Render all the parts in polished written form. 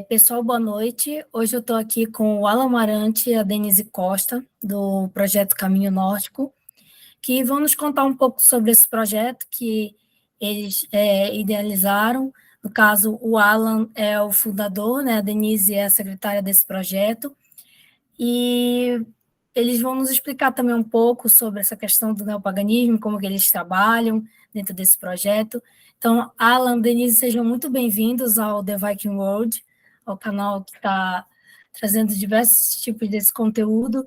Pessoal, boa noite. Hoje eu estou aqui com o Alan Marante e a Denise Costa, do projeto Caminho Nórdico, que vão nos contar um pouco sobre esse projeto que eles idealizaram. No caso, o Alan é o fundador, né? A Denise é a secretária desse projeto, e eles vão nos explicar também um pouco sobre essa questão do neopaganismo, como que eles trabalham dentro desse projeto. Então, Alan, Denise, sejam muito bem-vindos ao The Viking World, ao canal que está trazendo diversos tipos desse conteúdo,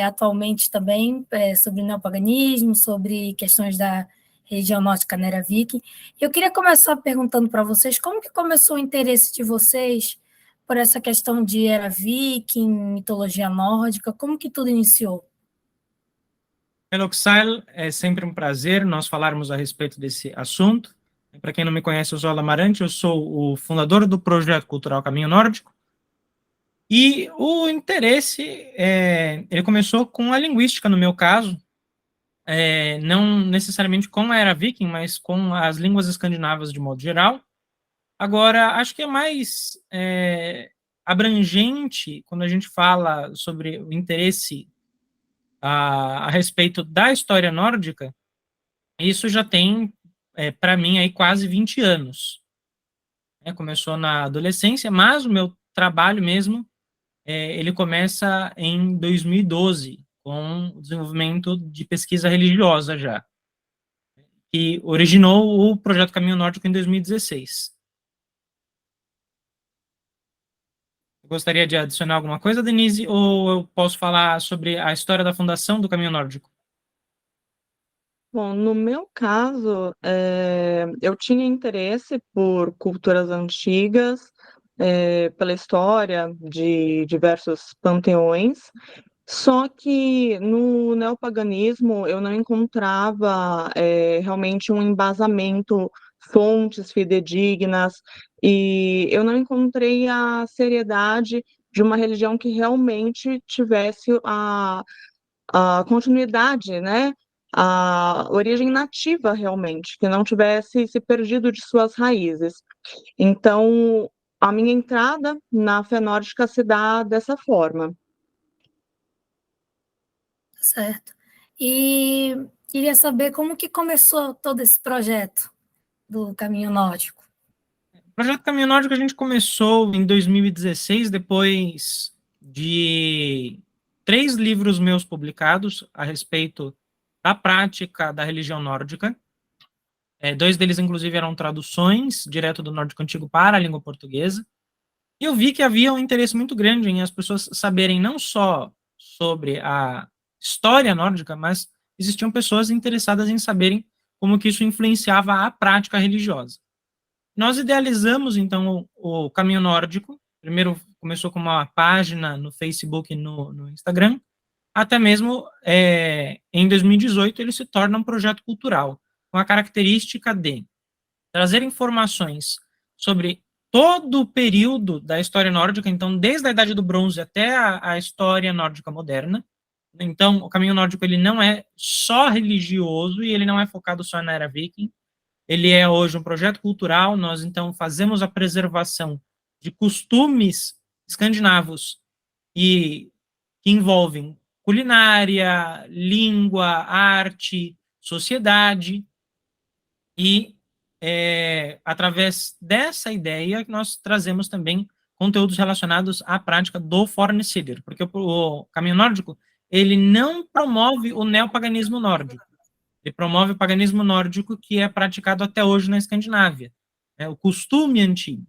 atualmente também, sobre neopaganismo, sobre questões da religião nórdica na era viking. Eu queria começar perguntando para vocês como que começou o interesse de vocês por essa questão de era viking, mitologia nórdica, como que tudo iniciou? Enoxile, é sempre um prazer nós falarmos a respeito desse assunto. Para quem não me conhece, eu sou Alan Marante, eu sou o fundador do projeto cultural Caminho Nórdico. E o interesse, ele começou com a linguística, no meu caso, não necessariamente com a era viking, mas com as línguas escandinavas de modo geral. Agora, acho que é mais abrangente quando a gente fala sobre o interesse a respeito da história nórdica. Isso já tem, para mim, aí quase 20 anos. Começou na adolescência, mas o meu trabalho mesmo, ele começa em 2012, com o desenvolvimento de pesquisa religiosa já, que originou o projeto Caminho Nórdico em 2016. Gostaria de adicionar alguma coisa, Denise, ou eu posso falar sobre a história da fundação do Caminho Nórdico? Bom, no meu caso, eu tinha interesse por culturas antigas, pela história de diversos panteões, só que no neopaganismo eu não encontrava realmente um embasamento, fontes fidedignas, e eu não encontrei a seriedade de uma religião que realmente tivesse a continuidade, né? A origem nativa realmente, que não tivesse se perdido de suas raízes. Então, a minha entrada na fé nórdica se dá dessa forma. Certo. E queria saber como que começou todo esse projeto do Caminho Nórdico. O projeto Caminho Nórdico a gente começou em 2016, depois de 3 livros meus publicados a respeito da prática da religião nórdica. 2 deles, inclusive, eram traduções direto do nórdico antigo para a língua portuguesa. E eu vi que havia um interesse muito grande em as pessoas saberem não só sobre a história nórdica, mas existiam pessoas interessadas em saberem como que isso influenciava a prática religiosa. Nós idealizamos, então, o Caminho Nórdico. Primeiro começou com uma página no Facebook e no Instagram. Até mesmo, em 2018, ele se torna um projeto cultural, com a característica de trazer informações sobre todo o período da história nórdica, então, desde a Idade do Bronze até a história nórdica moderna. Então, o Caminho Nórdico ele não é só religioso e ele não é focado só na era viking. Ele é hoje um projeto cultural, nós então fazemos a preservação de costumes escandinavos e que envolvem culinária, língua, arte, sociedade, e através dessa ideia nós trazemos também conteúdos relacionados à prática do Fornecider, porque o Caminho Nórdico ele não promove o neopaganismo nórdico, ele promove o paganismo nórdico que é praticado até hoje na Escandinávia, o costume antigo.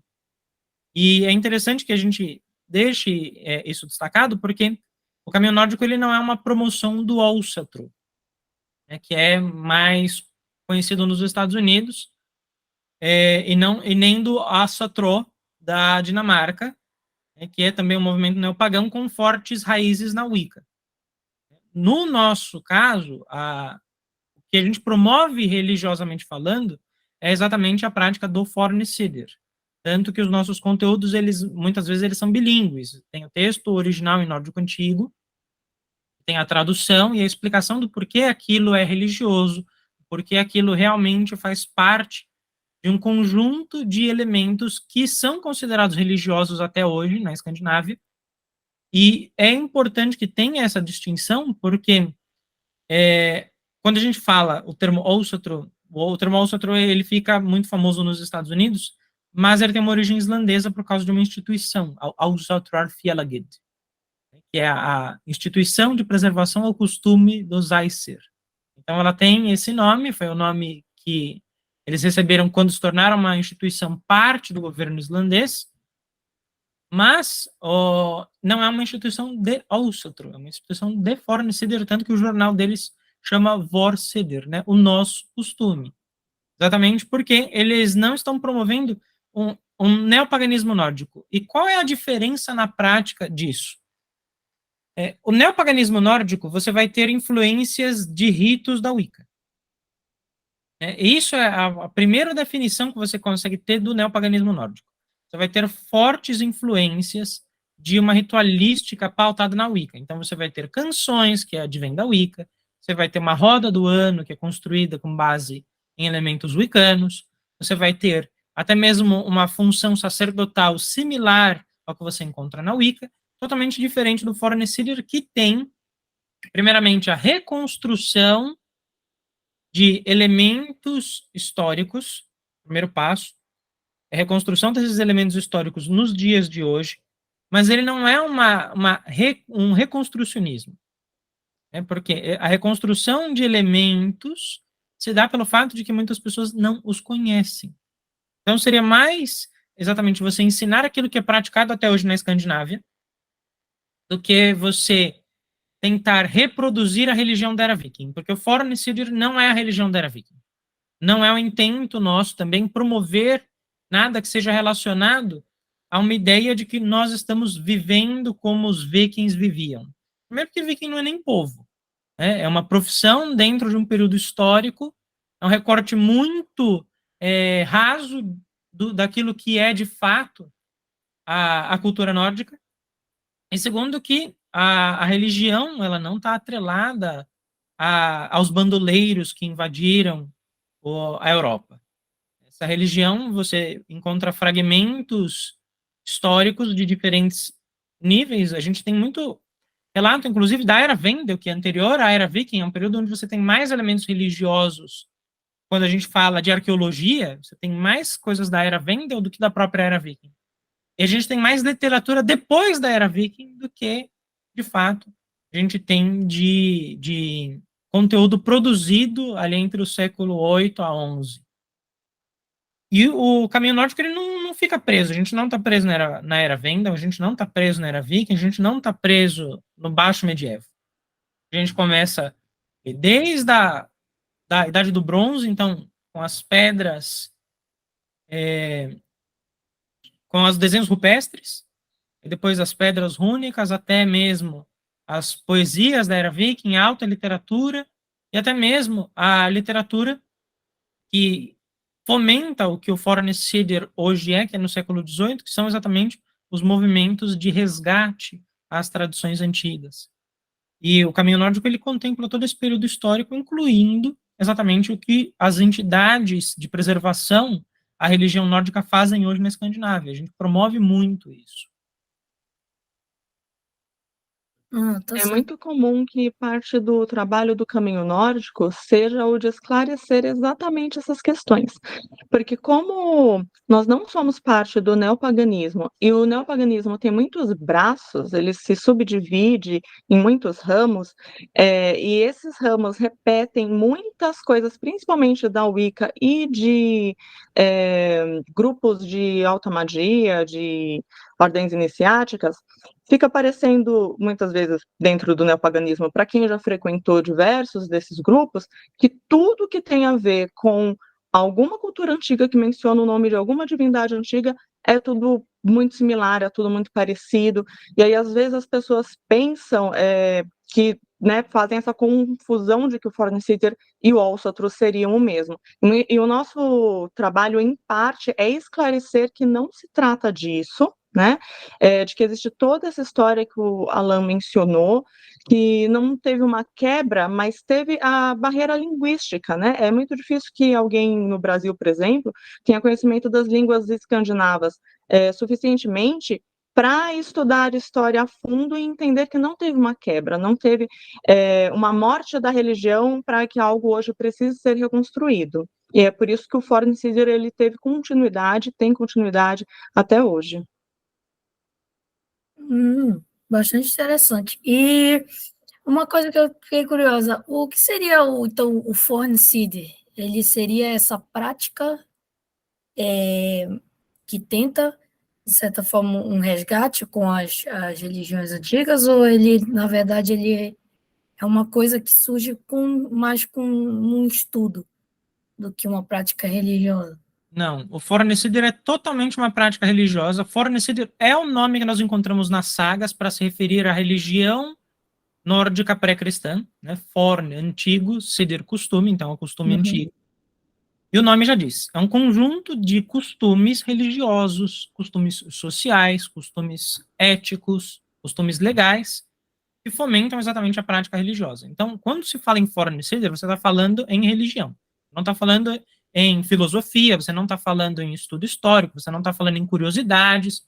E é interessante que a gente deixe isso destacado, porque o caminho nórdico ele não é uma promoção do Olsatro, que é mais conhecido nos Estados Unidos, e nem do Asatro da Dinamarca, que é também um movimento neopagão com fortes raízes na Wicca. No nosso caso, o que a gente promove religiosamente falando é exatamente a prática do Fornecider. Tanto que os nossos conteúdos, muitas vezes, eles são bilíngues. Tem o texto original em nórdico antigo, tem a tradução e a explicação do porquê aquilo é religioso, porque aquilo realmente faz parte de um conjunto de elementos que são considerados religiosos até hoje na Escandinávia, e é importante que tenha essa distinção, porque quando a gente fala o termo Ósatro, ele fica muito famoso nos Estados Unidos, mas ele tem uma origem islandesa por causa de uma instituição, a Ósatrarfélagið, que é a instituição de preservação ao costume dos Æsir. Então, ela tem esse nome, foi o nome que eles receberam quando se tornaram uma instituição parte do governo islandês, mas não é uma instituição de Ósatro, é uma instituição de Fornsider, tanto que o jornal deles chama Vorsider, né, o nosso costume. Exatamente porque eles não estão promovendo um neopaganismo nórdico. E qual é a diferença na prática disso? O neopaganismo nórdico, você vai ter influências de ritos da Wicca. Isso é a primeira definição que você consegue ter do neopaganismo nórdico. Você vai ter fortes influências de uma ritualística pautada na Wicca. Então, você vai ter canções que advêm da Wicca, você vai ter uma roda do ano que é construída com base em elementos wiccanos, você vai ter até mesmo uma função sacerdotal similar ao que você encontra na Wicca, totalmente diferente do Fornsider, que tem, primeiramente, a reconstrução de elementos históricos, primeiro passo, a reconstrução desses elementos históricos nos dias de hoje, mas ele não é um reconstrucionismo, porque a reconstrução de elementos se dá pelo fato de que muitas pessoas não os conhecem. Então, seria mais exatamente você ensinar aquilo que é praticado até hoje na Escandinávia, do que você tentar reproduzir a religião da Era Viking, porque o Fornsider não é a religião da Era Viking. Não é o intento nosso também promover nada que seja relacionado a uma ideia de que nós estamos vivendo como os vikings viviam. Primeiro porque viking não é nem povo. É uma profissão dentro de um período histórico, é um recorte muito raso daquilo que é, de fato, a cultura nórdica. E segundo que a religião ela não está atrelada aos bandoleiros que invadiram a Europa. Essa religião, você encontra fragmentos históricos de diferentes níveis. A gente tem muito relato, inclusive, da Era Vendel, que é anterior à Era Viking, é um período onde você tem mais elementos religiosos. Quando a gente fala de arqueologia, você tem mais coisas da Era Vendel do que da própria Era Viking. E a gente tem mais literatura depois da Era Viking do que, de fato, a gente tem de conteúdo produzido ali entre o século 8 a 11. E o caminho nórdico ele não fica preso. A gente não está preso na Era Vendel, a gente não está preso na Era Viking, a gente não está preso no Baixo Medievo. A gente começa desde a Idade do Bronze, então, com as pedras, com os desenhos rupestres, e depois as pedras rúnicas, até mesmo as poesias da Era Viking, a alta literatura, e até mesmo a literatura que fomenta o que o Fornsider hoje que é no século XVIII, que são exatamente os movimentos de resgate às tradições antigas. E o caminho nórdico, ele contempla todo esse período histórico, incluindo exatamente o que as entidades de preservação à religião nórdica fazem hoje na Escandinávia. A gente promove muito isso. É muito comum que parte do trabalho do caminho nórdico seja o de esclarecer exatamente essas questões. Porque como nós não somos parte do neopaganismo, e o neopaganismo tem muitos braços, ele se subdivide em muitos ramos, e esses ramos repetem muitas coisas, principalmente da Wicca e de grupos de alta magia, de ordens iniciáticas, fica parecendo, muitas vezes, dentro do neopaganismo, para quem já frequentou diversos desses grupos, que tudo que tem a ver com alguma cultura antiga que menciona o nome de alguma divindade antiga é tudo muito similar, é tudo muito parecido. E aí, às vezes, as pessoas pensam que fazem essa confusão de que o Fornsider e o Ósatro seriam o mesmo. E o nosso trabalho, em parte, é esclarecer que não se trata disso, né? De que existe toda essa história que o Alan mencionou, que não teve uma quebra, mas teve a barreira linguística, né? É muito difícil que alguém no Brasil, por exemplo, tenha conhecimento das línguas escandinavas suficientemente para estudar história a fundo e entender que não teve uma quebra, não teve uma morte da religião para que algo hoje precise ser reconstruído. E é por isso que o Foreign Cider ele teve continuidade, tem continuidade até hoje. Bastante interessante. E uma coisa que eu fiquei curiosa, o que seria então o Foreign Cider? Ele seria essa prática que tenta, de certa forma, um resgate com as religiões antigas, ou ele, na verdade, ele é uma coisa que surge mais com um estudo do que uma prática religiosa? Não, o fornecido é totalmente uma prática religiosa. Fornecido é o nome que nós encontramos nas sagas para se referir à religião nórdica pré-cristã, né? Forn, antigo, cider, costume, então é um costume antigo. E o nome já diz, é um conjunto de costumes religiosos, costumes sociais, costumes éticos, costumes legais, que fomentam exatamente a prática religiosa. Então, quando se fala em fornecido, você está falando em religião. Não está falando em filosofia, você não está falando em estudo histórico, você não está falando em curiosidades.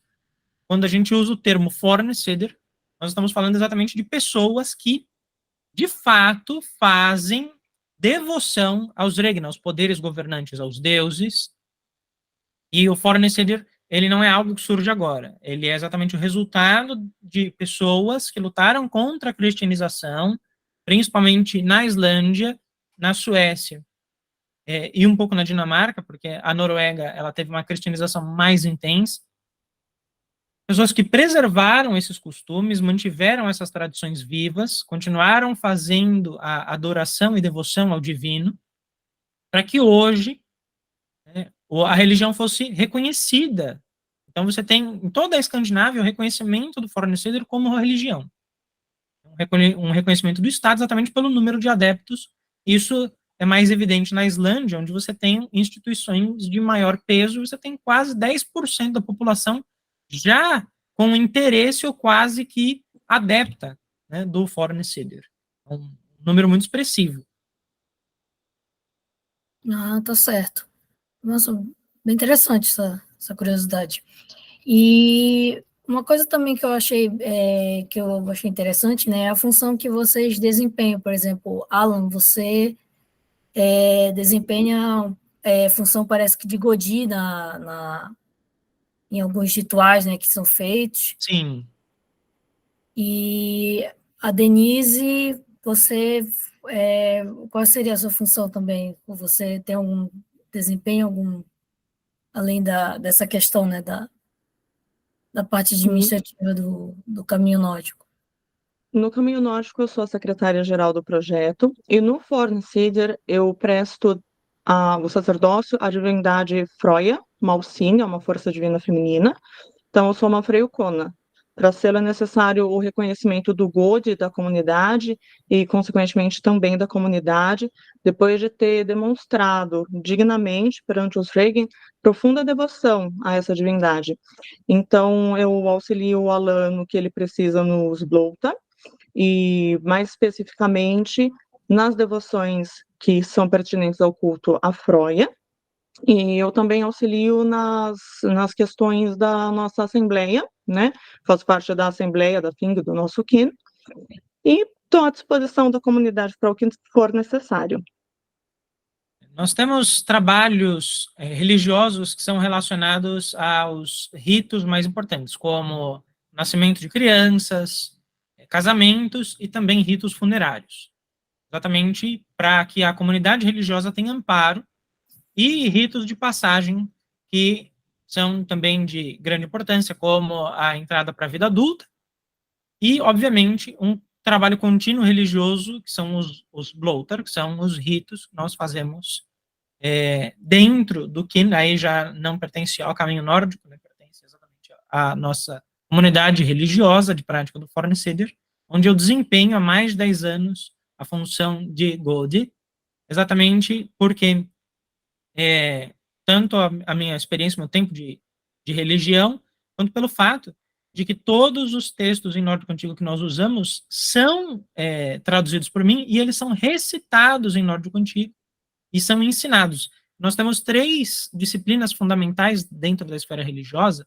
Quando a gente usa o termo fornecido, nós estamos falando exatamente de pessoas que, de fato, fazem devoção aos regna, aos poderes governantes, aos deuses. E o fornecido, ele não é algo que surge agora. Ele é exatamente o resultado de pessoas que lutaram contra a cristianização, principalmente na Islândia, na Suécia, e um pouco na Dinamarca, porque a Noruega ela teve uma cristianização mais intensa. Pessoas que preservaram esses costumes, mantiveram essas tradições vivas, continuaram fazendo a adoração e devoção ao divino, para que hoje a religião fosse reconhecida. Então, você tem em toda a Escandinávia o reconhecimento do fornecido como religião. Um reconhecimento do Estado exatamente pelo número de adeptos. Isso é mais evidente na Islândia, onde você tem instituições de maior peso, você tem quase 10% da população já com interesse ou quase que adepta, né, do fornecido. É um número muito expressivo. Ah, tá certo. Nossa, bem interessante essa curiosidade. E uma coisa também que eu achei interessante, né, é a função que vocês desempenham. Por exemplo, Alan, você desempenha função, parece que de Godi em alguns rituais, né, que são feitos. Sim. E a Denise, você, qual seria a sua função também? Você tem algum desempenho, além dessa questão, né, da parte administrativa do caminho nórdico? No Caminho Nórdico, eu sou a secretária-geral do projeto, e no Forn Cider eu presto o sacerdócio à divindade Freya, Malsine, é uma força divina feminina. Então, eu sou uma freucona. Para ser é necessário o reconhecimento do God da comunidade e, consequentemente, também da comunidade, depois de ter demonstrado dignamente perante os Regin profunda devoção a essa divindade. Então, eu auxilio o Alan no que ele precisa nos Blota, e mais especificamente nas devoções que são pertinentes ao culto à Freia, e eu também auxilio nas questões da nossa assembleia, né? Faço parte da assembleia da FING, do nosso KIN, e estou à disposição da comunidade para o que for necessário. Nós temos trabalhos religiosos que são relacionados aos ritos mais importantes, como nascimento de crianças, casamentos e também ritos funerários. Exatamente para que a comunidade religiosa tenha amparo, e ritos de passagem que são também de grande importância, como a entrada para a vida adulta e, obviamente, um trabalho contínuo religioso, que são os Blótar, que são os ritos que nós fazemos dentro do que aí já não pertence ao caminho nórdico, né, pertence exatamente à nossa comunidade religiosa de prática do fornecido, onde eu desempenho há mais de 10 anos a função de Godi, exatamente porque tanto a minha experiência, meu tempo de religião, quanto pelo fato de que todos os textos em nórdico antigo que nós usamos são traduzidos por mim e eles são recitados em nórdico antigo e são ensinados. Nós temos 3 disciplinas fundamentais dentro da esfera religiosa.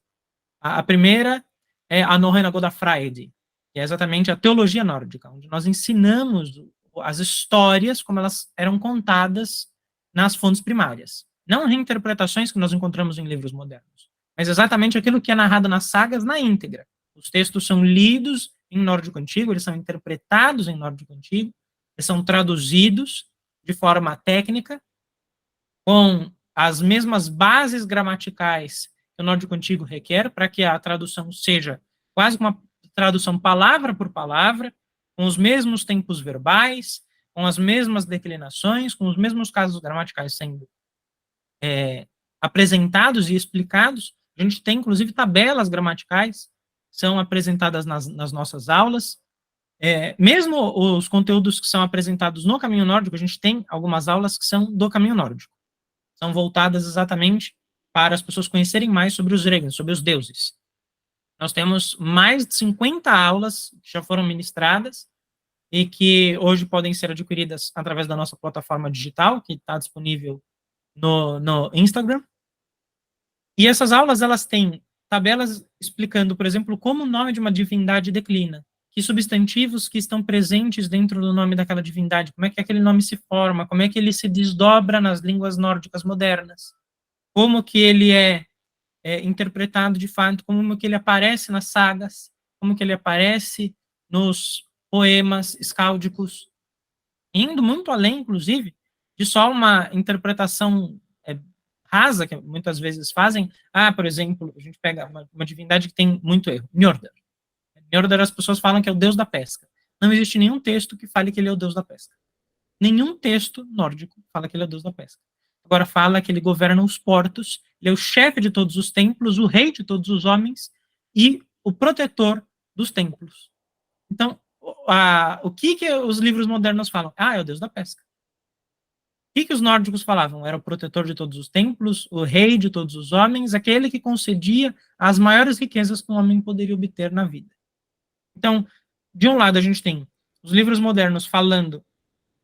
A primeira é a Norrena Godafraid, que é exatamente a teologia nórdica, onde nós ensinamos as histórias como elas eram contadas nas fontes primárias. Não reinterpretações que nós encontramos em livros modernos, mas exatamente aquilo que é narrado nas sagas na íntegra. Os textos são lidos em nórdico antigo, eles são interpretados em nórdico antigo, eles são traduzidos de forma técnica, com as mesmas bases gramaticais que o nórdico antigo requer, para que a tradução seja quase uma tradução palavra por palavra, com os mesmos tempos verbais, com as mesmas declinações, com os mesmos casos gramaticais sendo apresentados e explicados. A gente tem, inclusive, tabelas gramaticais que são apresentadas nas nossas aulas. Mesmo os conteúdos que são apresentados no caminho nórdico, a gente tem algumas aulas que são do caminho nórdico. São voltadas exatamente para as pessoas conhecerem mais sobre os Regns, sobre os deuses. Nós temos mais de 50 aulas que já foram ministradas e que hoje podem ser adquiridas através da nossa plataforma digital, que está disponível no Instagram. E essas aulas, elas têm tabelas explicando, por exemplo, como o nome de uma divindade declina, que substantivos que estão presentes dentro do nome daquela divindade, como é que aquele nome se forma, como é que ele se desdobra nas línguas nórdicas modernas, como que ele é interpretado de fato, como que ele aparece nas sagas, como que ele aparece nos poemas escáldicos, indo muito além, inclusive, de só uma interpretação rasa, que muitas vezes fazem. Por exemplo, a gente pega uma divindade que tem muito erro, Njordr. Njordr, as pessoas falam que é o deus da pesca. Não existe nenhum texto que fale que ele é o deus da pesca. Nenhum texto nórdico fala que ele é o deus da pesca. Agora fala que ele governa os portos, ele é o chefe de todos os templos, o rei de todos os homens e o protetor dos templos. Então, o que os livros modernos falam? É o deus da pesca. O que os nórdicos falavam? Era o protetor de todos os templos, o rei de todos os homens, aquele que concedia as maiores riquezas que um homem poderia obter na vida. Então, de um lado, a gente tem os livros modernos falando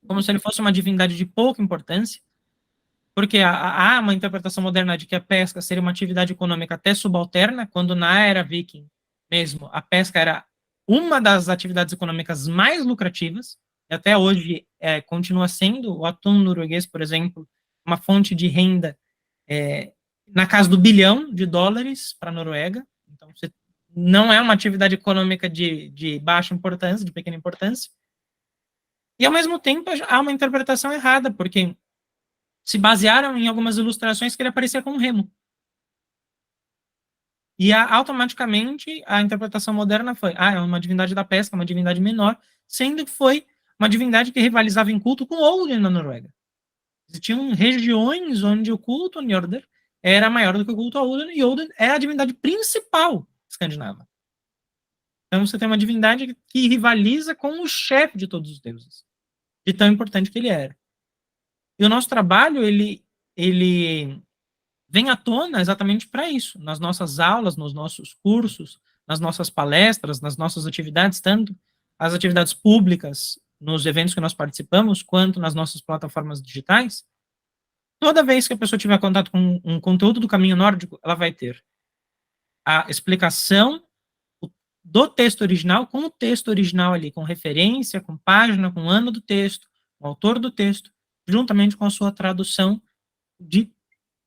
como se ele fosse uma divindade de pouca importância, porque há uma interpretação moderna de que a pesca seria uma atividade econômica até subalterna, quando na era viking mesmo, a pesca era uma das atividades econômicas mais lucrativas, e até hoje continua sendo. O atum norueguês, por exemplo, uma fonte de renda na casa do $1 bilhão para a Noruega. Então, não é uma atividade econômica de baixa importância, de pequena importância. E, ao mesmo tempo, há uma interpretação errada, porque se basearam em algumas ilustrações que ele aparecia com um remo. E automaticamente a interpretação moderna foi, é uma divindade da pesca, uma divindade menor, sendo que foi uma divindade que rivalizava em culto com Odin na Noruega. Existiam regiões onde o culto a Njordr era maior do que o culto a Odin, e Odin é a divindade principal escandinava. Então você tem uma divindade que rivaliza com o chefe de todos os deuses, de tão importante que ele era. E o nosso trabalho, ele vem à tona exatamente para isso, nas nossas aulas, nos nossos cursos, nas nossas palestras, nas nossas atividades, tanto as atividades públicas, nos eventos que nós participamos, quanto nas nossas plataformas digitais. Toda vez que a pessoa tiver contato com um conteúdo do caminho nórdico, ela vai ter a explicação do texto original, com o texto original ali, com referência, com página, com ano do texto, com o autor do texto, juntamente com a sua tradução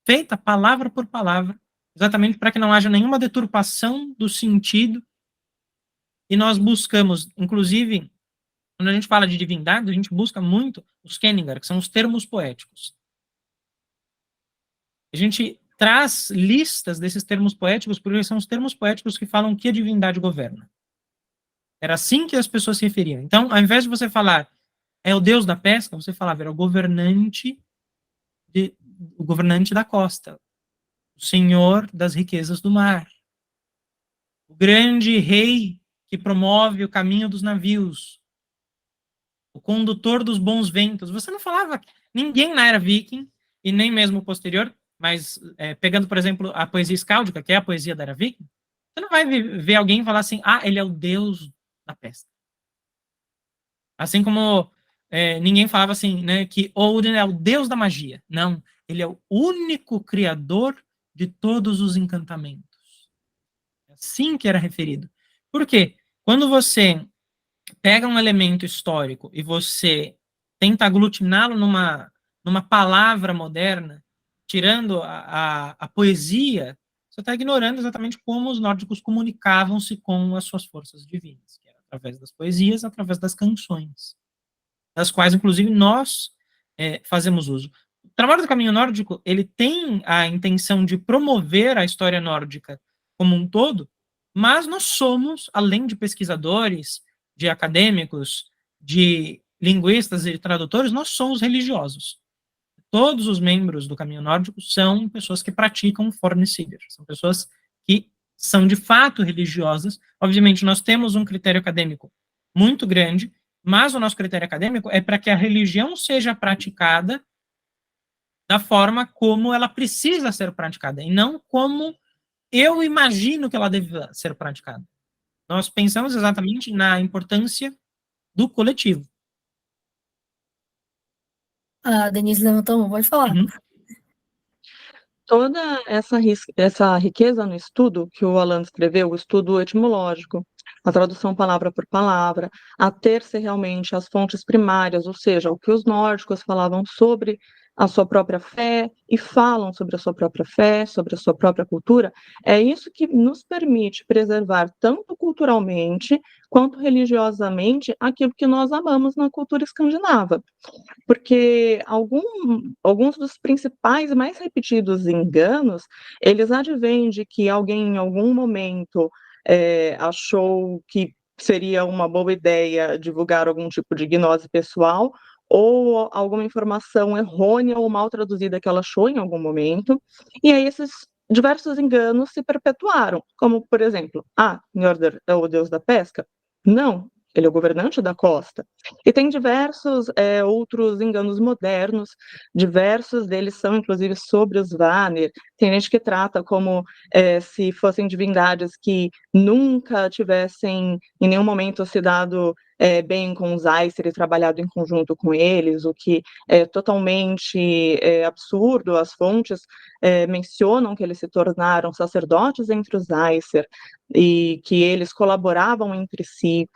feita palavra por palavra, exatamente para que não haja nenhuma deturpação do sentido. E nós buscamos, inclusive, quando a gente fala de divindade, a gente busca muito os Kenningar, que são os termos poéticos. A gente traz listas desses termos poéticos, porque são os termos poéticos que falam que a divindade governa. Era assim que as pessoas se referiam. Então, ao invés de você falar, é o deus da pesca, você falava, era o governante da costa, o senhor das riquezas do mar, o grande rei que promove o caminho dos navios, o condutor dos bons ventos. Você não falava, ninguém na era viking, e nem mesmo posterior, mas pegando, por exemplo, a poesia escáldica, que é a poesia da era viking, Você não vai ver alguém falar assim, ele é o deus da pesca. Assim como ninguém falava assim, né, que Odin é o deus da magia. Não, ele é o único criador de todos os encantamentos. É assim que era referido. Por quê? Quando você pega um elemento histórico e você tenta aglutiná-lo numa palavra moderna, tirando a poesia, você está ignorando exatamente como os nórdicos comunicavam-se com as suas forças divinas, que era através das poesias, através das canções, das quais, inclusive, nós fazemos uso. O trabalho do Caminho Nórdico, ele tem a intenção de promover a história nórdica como um todo, mas nós somos, além de pesquisadores, de acadêmicos, de linguistas e tradutores, nós somos religiosos. Todos os membros do Caminho Nórdico são pessoas que praticam fornecider, são pessoas que são de fato religiosas. Obviamente, nós temos um critério acadêmico muito grande, mas o nosso critério acadêmico é para que a religião seja praticada da forma como ela precisa ser praticada, e não como eu imagino que ela deve ser praticada. Nós pensamos exatamente na importância do coletivo. A Denise levantou a mão, pode falar. Uhum. Toda essa riqueza no estudo que o Alan escreveu, o estudo etimológico, a tradução palavra por palavra, a ter-se realmente as fontes primárias, ou seja, o que os nórdicos falavam sobre a sua própria fé e falam sobre a sua própria fé, sobre a sua própria cultura, é isso que nos permite preservar tanto culturalmente quanto religiosamente aquilo que nós amamos na cultura escandinava. Porque alguns dos principais, mais repetidos enganos, eles advêm de que alguém em algum momento achou que seria uma boa ideia divulgar algum tipo de gnose pessoal, ou alguma informação errônea ou mal traduzida que ela achou em algum momento, e aí esses diversos enganos se perpetuaram, como, por exemplo, Njordr é o deus da pesca? Não, ele é o governante da costa. E tem diversos outros enganos modernos, diversos deles são, inclusive, sobre os Vanir. Tem gente que trata como se fossem divindades que nunca tivessem, em nenhum momento, se dado bem com os Aesir e trabalhado em conjunto com eles, o que é totalmente absurdo. As fontes mencionam que eles se tornaram sacerdotes entre os Aesir e que eles colaboravam entre si.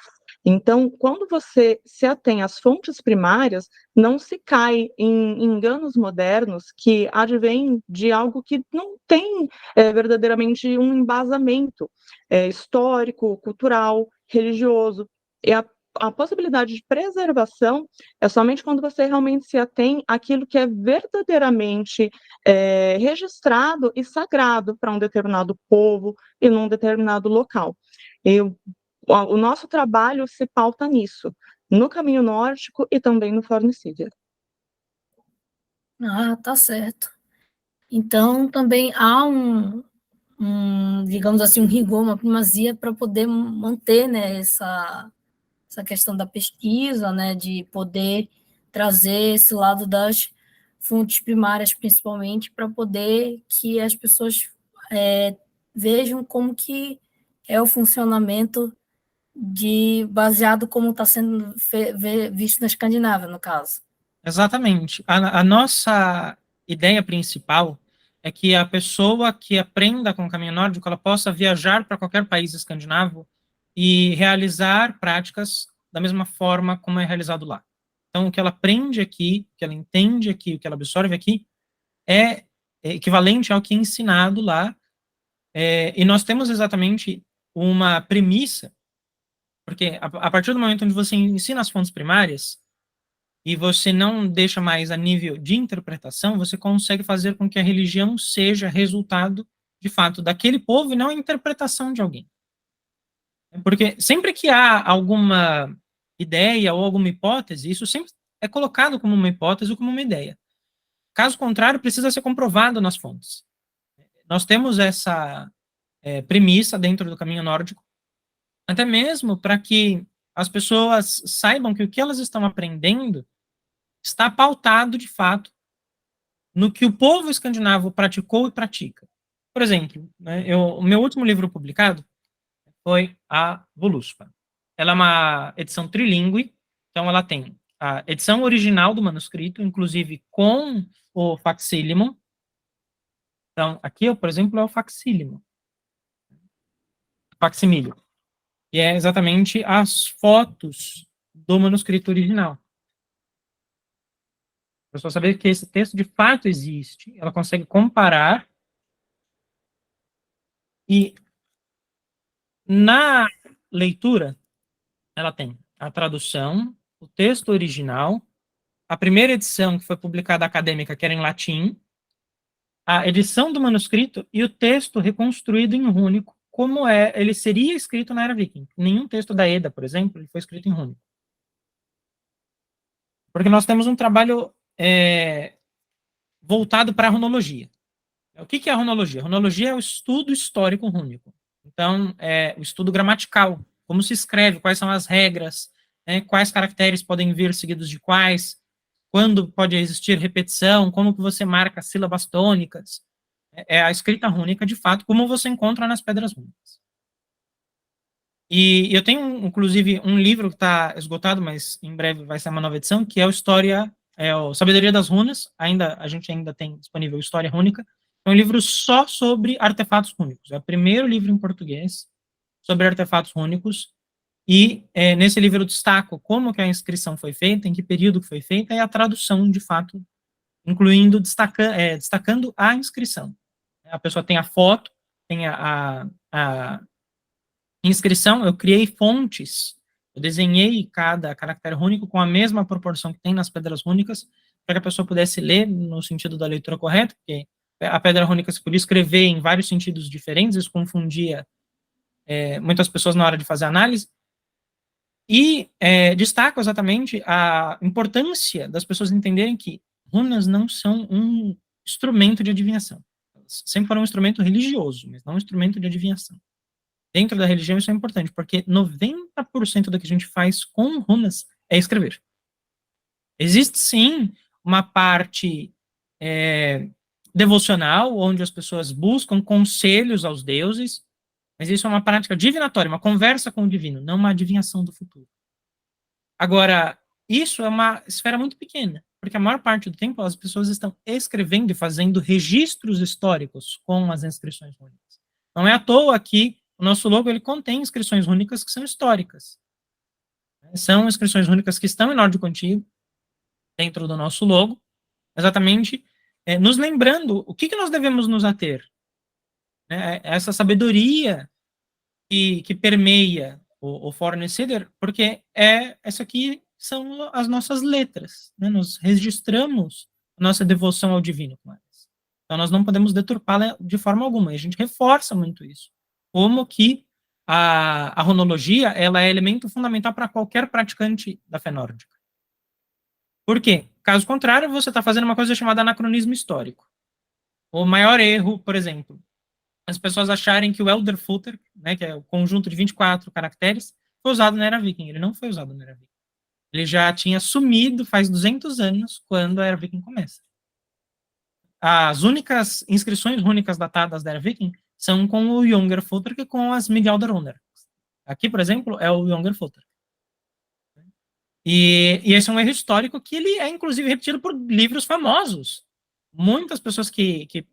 Então, quando você se atém às fontes primárias, não se cai em enganos modernos que advêm de algo que não tem verdadeiramente um embasamento histórico, cultural, religioso. E a possibilidade de preservação é somente quando você realmente se atém àquilo que é verdadeiramente registrado e sagrado para um determinado povo e num determinado local. O nosso trabalho se pauta nisso, no caminho nórdico e também no Fornicidia. Tá certo. Então, também há digamos assim, um rigor, uma primazia para poder manter, né, essa questão da pesquisa, né, de poder trazer esse lado das fontes primárias, principalmente, para poder que as pessoas vejam como que é o funcionamento baseado como está sendo visto na Escandinávia, no caso. Exatamente. A nossa ideia principal é que a pessoa que aprenda com o caminho nórdico, ela possa viajar para qualquer país escandinavo e realizar práticas da mesma forma como é realizado lá. Então, o que ela aprende aqui, o que ela entende aqui, o que ela absorve aqui, é equivalente ao que é ensinado lá. E nós temos exatamente uma premissa, porque a partir do momento onde você ensina as fontes primárias, e você não deixa mais a nível de interpretação, você consegue fazer com que a religião seja resultado, de fato, daquele povo e não a interpretação de alguém. Porque sempre que há alguma ideia ou alguma hipótese, isso sempre é colocado como uma hipótese ou como uma ideia. Caso contrário, precisa ser comprovado nas fontes. Nós temos essa premissa dentro do caminho nórdico, até mesmo para que as pessoas saibam que o que elas estão aprendendo está pautado, de fato, no que o povo escandinavo praticou e pratica. Por exemplo, né, o meu último livro publicado foi a Voluspa. Ela é uma edição trilingüe, então ela tem a edição original do manuscrito, inclusive com o facsílimo. Então, aqui, por exemplo, é o facsílimo, facsimílio, e é exatamente as fotos do manuscrito original. A pessoa saber que esse texto de fato existe, ela consegue comparar, e na leitura ela tem a tradução, o texto original, a primeira edição que foi publicada acadêmica, que era em latim, a edição do manuscrito e o texto reconstruído em rúnico, como ele seria escrito na Era Viking. Nenhum texto da Edda, por exemplo, ele foi escrito em rúnico. Porque nós temos um trabalho voltado para a runologia. O que é a runologia? A runologia é o estudo histórico rúnico. Então, é o estudo gramatical, como se escreve, quais são as regras, quais caracteres podem vir seguidos de quais, quando pode existir repetição, como que você marca sílabas tônicas. É a escrita rúnica, de fato, como você encontra nas pedras rúnicas. E eu tenho, inclusive, um livro que está esgotado, mas em breve vai ser uma nova edição, que é o Sabedoria das Runas. A gente ainda tem disponível História Rúnica. É um livro só sobre artefatos rúnicos. É o primeiro livro em português sobre artefatos rúnicos. E nesse livro eu destaco como que a inscrição foi feita, em que período que foi feita, e a tradução, de fato, incluindo, destacando a inscrição. A pessoa tem a foto, tem a inscrição, eu criei fontes, eu desenhei cada caractere rúnico com a mesma proporção que tem nas pedras rúnicas, para que a pessoa pudesse ler no sentido da leitura correta, porque a pedra rúnica se podia escrever em vários sentidos diferentes, isso confundia muitas pessoas na hora de fazer análise. E destaco exatamente a importância das pessoas entenderem que runas não são um instrumento de adivinhação. Elas sempre foram um instrumento religioso, mas não um instrumento de adivinhação. Dentro da religião isso é importante, porque 90% do que a gente faz com runas é escrever. Existe, sim, uma parte devocional, onde as pessoas buscam conselhos aos deuses, mas isso é uma prática divinatória, uma conversa com o divino, não uma adivinhação do futuro. Agora, isso é uma esfera muito pequena, porque a maior parte do tempo as pessoas estão escrevendo e fazendo registros históricos com as inscrições rúnicas. Não é à toa que o nosso logo ele contém inscrições rúnicas que são históricas. São inscrições rúnicas que estão em nórdico antigo, dentro do nosso logo, exatamente nos lembrando o que nós devemos nos ater. Essa sabedoria que permeia o fornecedor, porque essa aqui são as nossas letras, nós registramos a nossa devoção ao divino com elas. Então nós não podemos deturpá-la de forma alguma, e a gente reforça muito isso, como que a runologia ela é elemento fundamental para qualquer praticante da fé nórdica. Por quê? Caso contrário, você está fazendo uma coisa chamada anacronismo histórico. O maior erro, por exemplo, as pessoas acharem que o Elderfooter, que é o conjunto de 24 caracteres, foi usado na Era Viking. Ele não foi usado na Era Viking. Ele já tinha sumido faz 200 anos, quando a Era Viking começa. As únicas inscrições rúnicas datadas da Era Viking são com o Younger-Footer que com as Midgjaldur. Aqui, por exemplo, é o Younger-Footer. E esse é um erro histórico que ele é, inclusive, repetido por livros famosos. Muitas pessoas que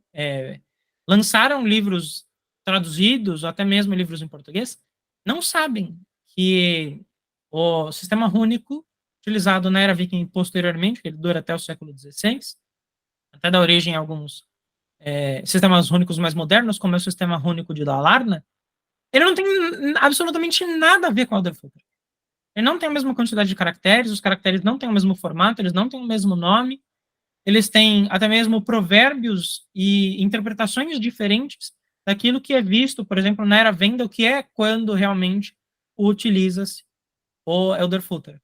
lançaram livros traduzidos, ou até mesmo livros em português, não sabem que o sistema rúnico utilizado na Era Viking posteriormente, que ele dura até o século XVI, até dá origem a alguns sistemas rúnicos mais modernos, como é o sistema rúnico de Dalarna, ele não tem absolutamente nada a ver com o Elderfooter. Ele não tem a mesma quantidade de caracteres, os caracteres não têm o mesmo formato, eles não têm o mesmo nome, eles têm até mesmo provérbios e interpretações diferentes daquilo que é visto, por exemplo, na Era Vendel, que é quando realmente utiliza-se o Elderfooter.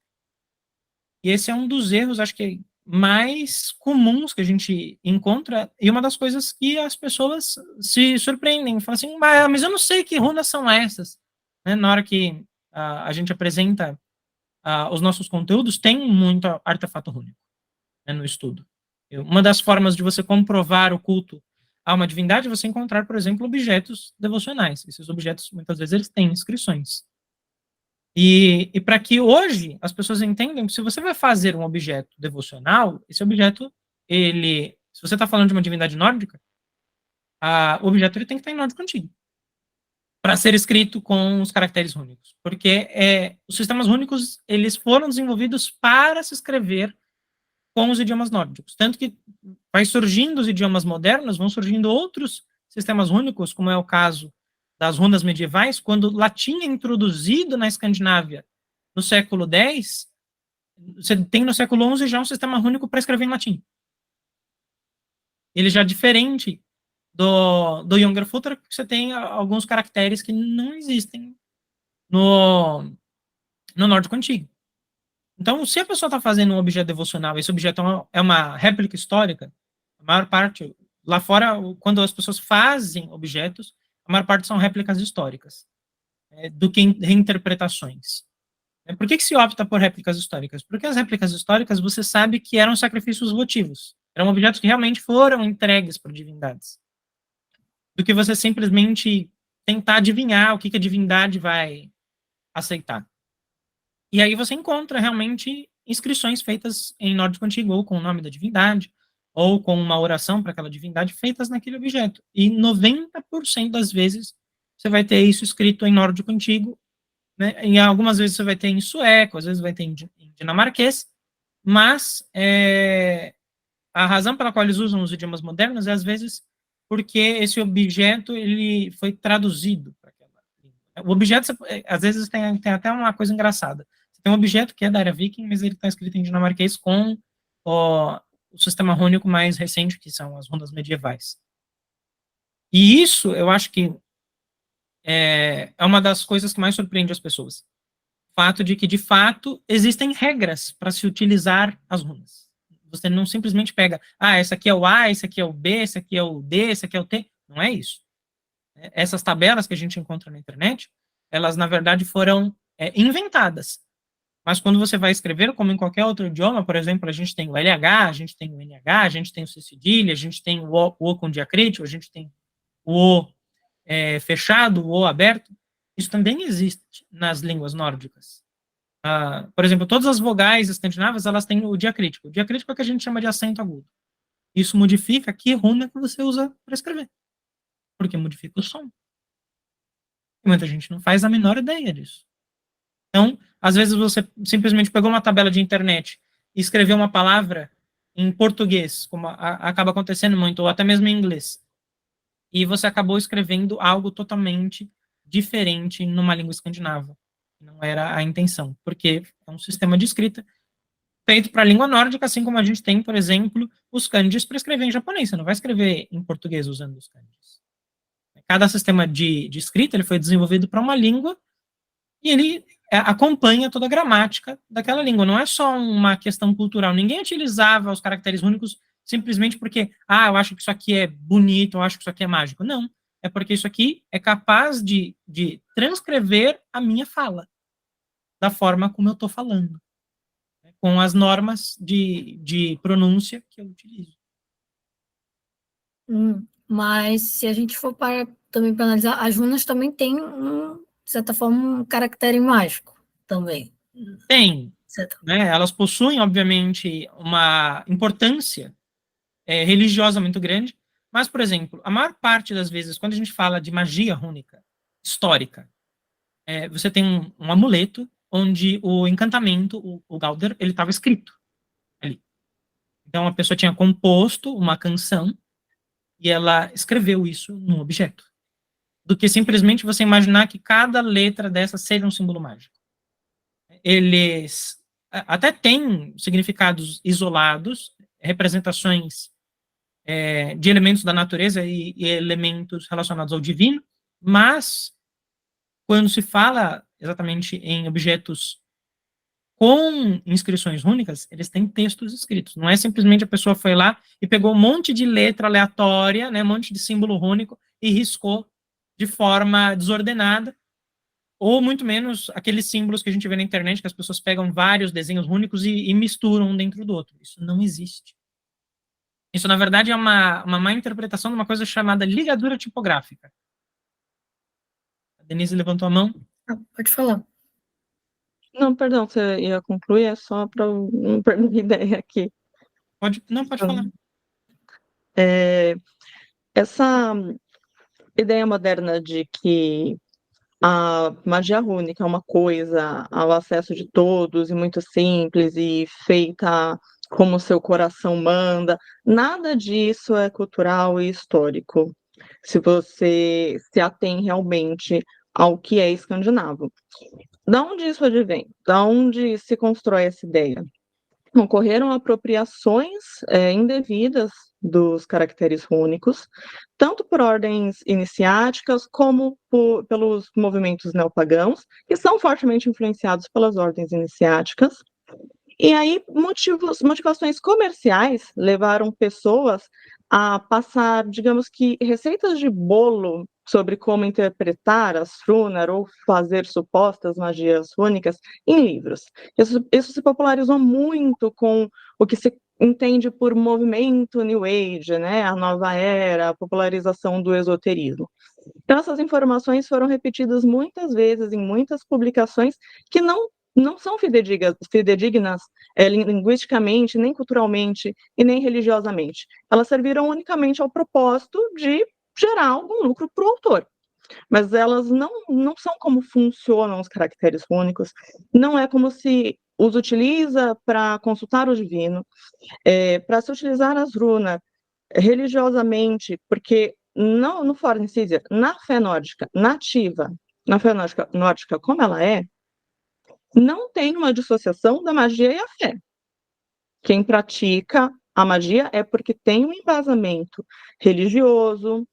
E esse é um dos erros, acho que mais comuns que a gente encontra, e uma das coisas que as pessoas se surpreendem, falam assim, mas eu não sei que runas são essas. Na hora que a gente apresenta os nossos conteúdos, tem muito artefato rúnico no estudo. Uma das formas de você comprovar o culto a uma divindade, você encontrar, por exemplo, objetos devocionais. Esses objetos, muitas vezes, eles têm inscrições. E para que hoje as pessoas entendam que se você vai fazer um objeto devocional, esse objeto, se você está falando de uma divindade nórdica, o objeto ele tem que estar em nórdico antigo para ser escrito com os caracteres rúnicos, porque os sistemas rúnicos eles foram desenvolvidos para se escrever com os idiomas nórdicos, tanto que vai surgindo os idiomas modernos, vão surgindo outros sistemas rúnicos, como é o caso das runas medievais, quando o latim é introduzido na Escandinávia no século X, você tem no século XI já um sistema rúnico para escrever em latim. Ele já é diferente do Jungerfutter, que você tem alguns caracteres que não existem no nórdico antigo. Então, se a pessoa está fazendo um objeto devocional, esse objeto é uma réplica histórica, a maior parte, lá fora, quando as pessoas fazem objetos, a maior parte são réplicas históricas, do que reinterpretações. Por que se opta por réplicas históricas? Porque as réplicas históricas, você sabe que eram sacrifícios votivos, eram objetos que realmente foram entregues por divindades, do que você simplesmente tentar adivinhar o que a divindade vai aceitar. E aí você encontra realmente inscrições feitas em nórdico antigo, ou com o nome da divindade, ou com uma oração para aquela divindade, feitas naquele objeto. E 90% das vezes você vai ter isso escrito em nórdico antigo, né? E algumas vezes você vai ter em sueco, às vezes vai ter em dinamarquês, mas a razão pela qual eles usam os idiomas modernos é, às vezes, porque esse objeto ele foi traduzido para aquela língua. O objeto, às vezes, tem até uma coisa engraçada. Você tem um objeto que é da era viking, mas ele está escrito em dinamarquês com o sistema rúnico mais recente, que são as runas medievais. E isso, eu acho que é uma das coisas que mais surpreende as pessoas. O fato de que, de fato, existem regras para se utilizar as runas. Você não simplesmente pega, esse aqui é o A, esse aqui é o B, esse aqui é o D, esse aqui é o T. Não é isso. Essas tabelas que a gente encontra na internet, elas, na verdade, foram inventadas. Mas quando você vai escrever, como em qualquer outro idioma, por exemplo, a gente tem o LH, a gente tem o NH, a gente tem o C cedilha, a gente tem o O com diacrítico, a gente tem o O fechado, o O aberto. Isso também existe nas línguas nórdicas. Por exemplo, todas as vogais escandinavas, elas têm o diacrítico. O diacrítico é o que a gente chama de acento agudo. Isso modifica que runa que você usa para escrever. Porque modifica o som. E muita gente não faz a menor ideia disso. Então, às vezes você simplesmente pegou uma tabela de internet e escreveu uma palavra em português, como acaba acontecendo muito, ou até mesmo em inglês. E você acabou escrevendo algo totalmente diferente numa língua escandinava. Não era a intenção, porque é um sistema de escrita feito para a língua nórdica, assim como a gente tem, por exemplo, os kanjis para escrever em japonês. Você não vai escrever em português usando os kanjis. Cada sistema de escrita ele foi desenvolvido para uma língua e ele acompanha toda a gramática daquela língua. Não é só uma questão cultural. Ninguém utilizava os caracteres únicos simplesmente porque, eu acho que isso aqui é bonito, eu acho que isso aqui é mágico. Não. É porque isso aqui é capaz de transcrever a minha fala da forma como eu estou falando, né, com as normas de pronúncia que eu utilizo. Mas se a gente for também para analisar, as runas também têm, de certa forma, um caractere mágico também. Tem, né, elas possuem, obviamente, uma importância religiosa muito grande, mas, por exemplo, a maior parte das vezes, quando a gente fala de magia rúnica histórica, você tem um amuleto onde o encantamento, o Galdr, ele estava escrito ali. Então, a pessoa tinha composto uma canção e ela escreveu isso no objeto. Do que simplesmente você imaginar que cada letra dessa seja um símbolo mágico. Eles até têm significados isolados, representações de elementos da natureza e elementos relacionados ao divino, mas quando se fala exatamente em objetos com inscrições rúnicas, eles têm textos escritos. Não é simplesmente a pessoa foi lá e pegou um monte de letra aleatória, né, um monte de símbolo rúnico e riscou de forma desordenada, ou muito menos aqueles símbolos que a gente vê na internet, que as pessoas pegam vários desenhos rúnicos e misturam um dentro do outro. Isso não existe. Isso, na verdade, é uma má interpretação de uma coisa chamada ligadura tipográfica. A Denise levantou a mão. Pode falar. Não, perdão, você ia concluir, é só para eu não perder a ideia aqui. Pode falar. Essa ideia moderna de que a magia rúnica é uma coisa ao acesso de todos e muito simples e feita como seu coração manda, nada disso é cultural e histórico, se você se atém realmente ao que é escandinavo. Da onde isso advém? Da onde se constrói essa ideia? Ocorreram apropriações indevidas dos caracteres rúnicos, tanto por ordens iniciáticas como pelos movimentos neopagãos, que são fortemente influenciados pelas ordens iniciáticas. E aí, motivações comerciais levaram pessoas a passar, digamos que, receitas de bolo sobre como interpretar as runas ou fazer supostas magias rúnicas em livros. Isso se popularizou muito com o que se entende por movimento New Age, né? A nova era, a popularização do esoterismo. Então, essas informações foram repetidas muitas vezes em muitas publicações que não são fidedignas linguisticamente, nem culturalmente e nem religiosamente. Elas serviram unicamente ao propósito de gerar algum lucro para o autor. Mas elas não são como funcionam os caracteres rúnicos, não é como se os utiliza para consultar o divino, para se utilizar as runas religiosamente, porque no Foreign Caesar, na fé nórdica nativa, na fé nórdica como ela é, não tem uma dissociação da magia e a fé. Quem pratica a magia é porque tem um embasamento religioso,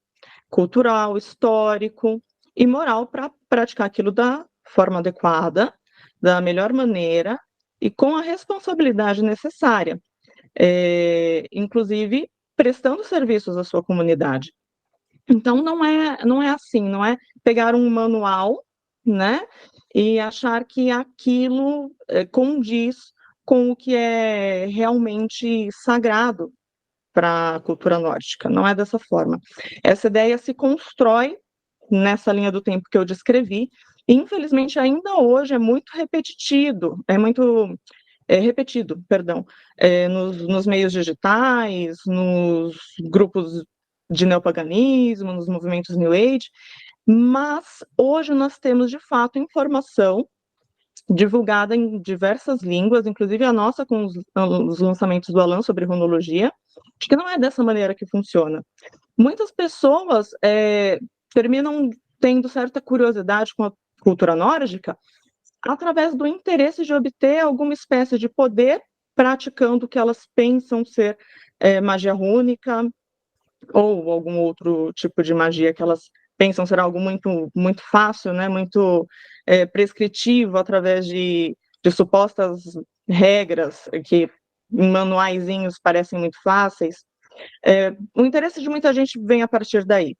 cultural, histórico e moral para praticar aquilo da forma adequada, da melhor maneira e com a responsabilidade necessária, inclusive prestando serviços à sua comunidade. Então não é assim, não é pegar um manual, né, e achar que aquilo condiz com o que é realmente sagrado para a cultura nórdica. Não é dessa forma. Essa ideia se constrói nessa linha do tempo que eu descrevi. E, infelizmente, ainda hoje é muito repetido, perdão, nos meios digitais, nos grupos de neopaganismo, nos movimentos New Age, mas hoje nós temos, de fato, informação divulgada em diversas línguas, inclusive a nossa com os lançamentos do Alan sobre runologia, de que não é dessa maneira que funciona. Muitas pessoas terminam tendo certa curiosidade com a cultura nórdica através do interesse de obter alguma espécie de poder praticando o que elas pensam ser magia rúnica ou algum outro tipo de magia que elas pensam ser algo muito, muito fácil, né? Muito prescritivo através de supostas regras que em manuaizinhos parecem muito fáceis. O interesse de muita gente vem a partir daí.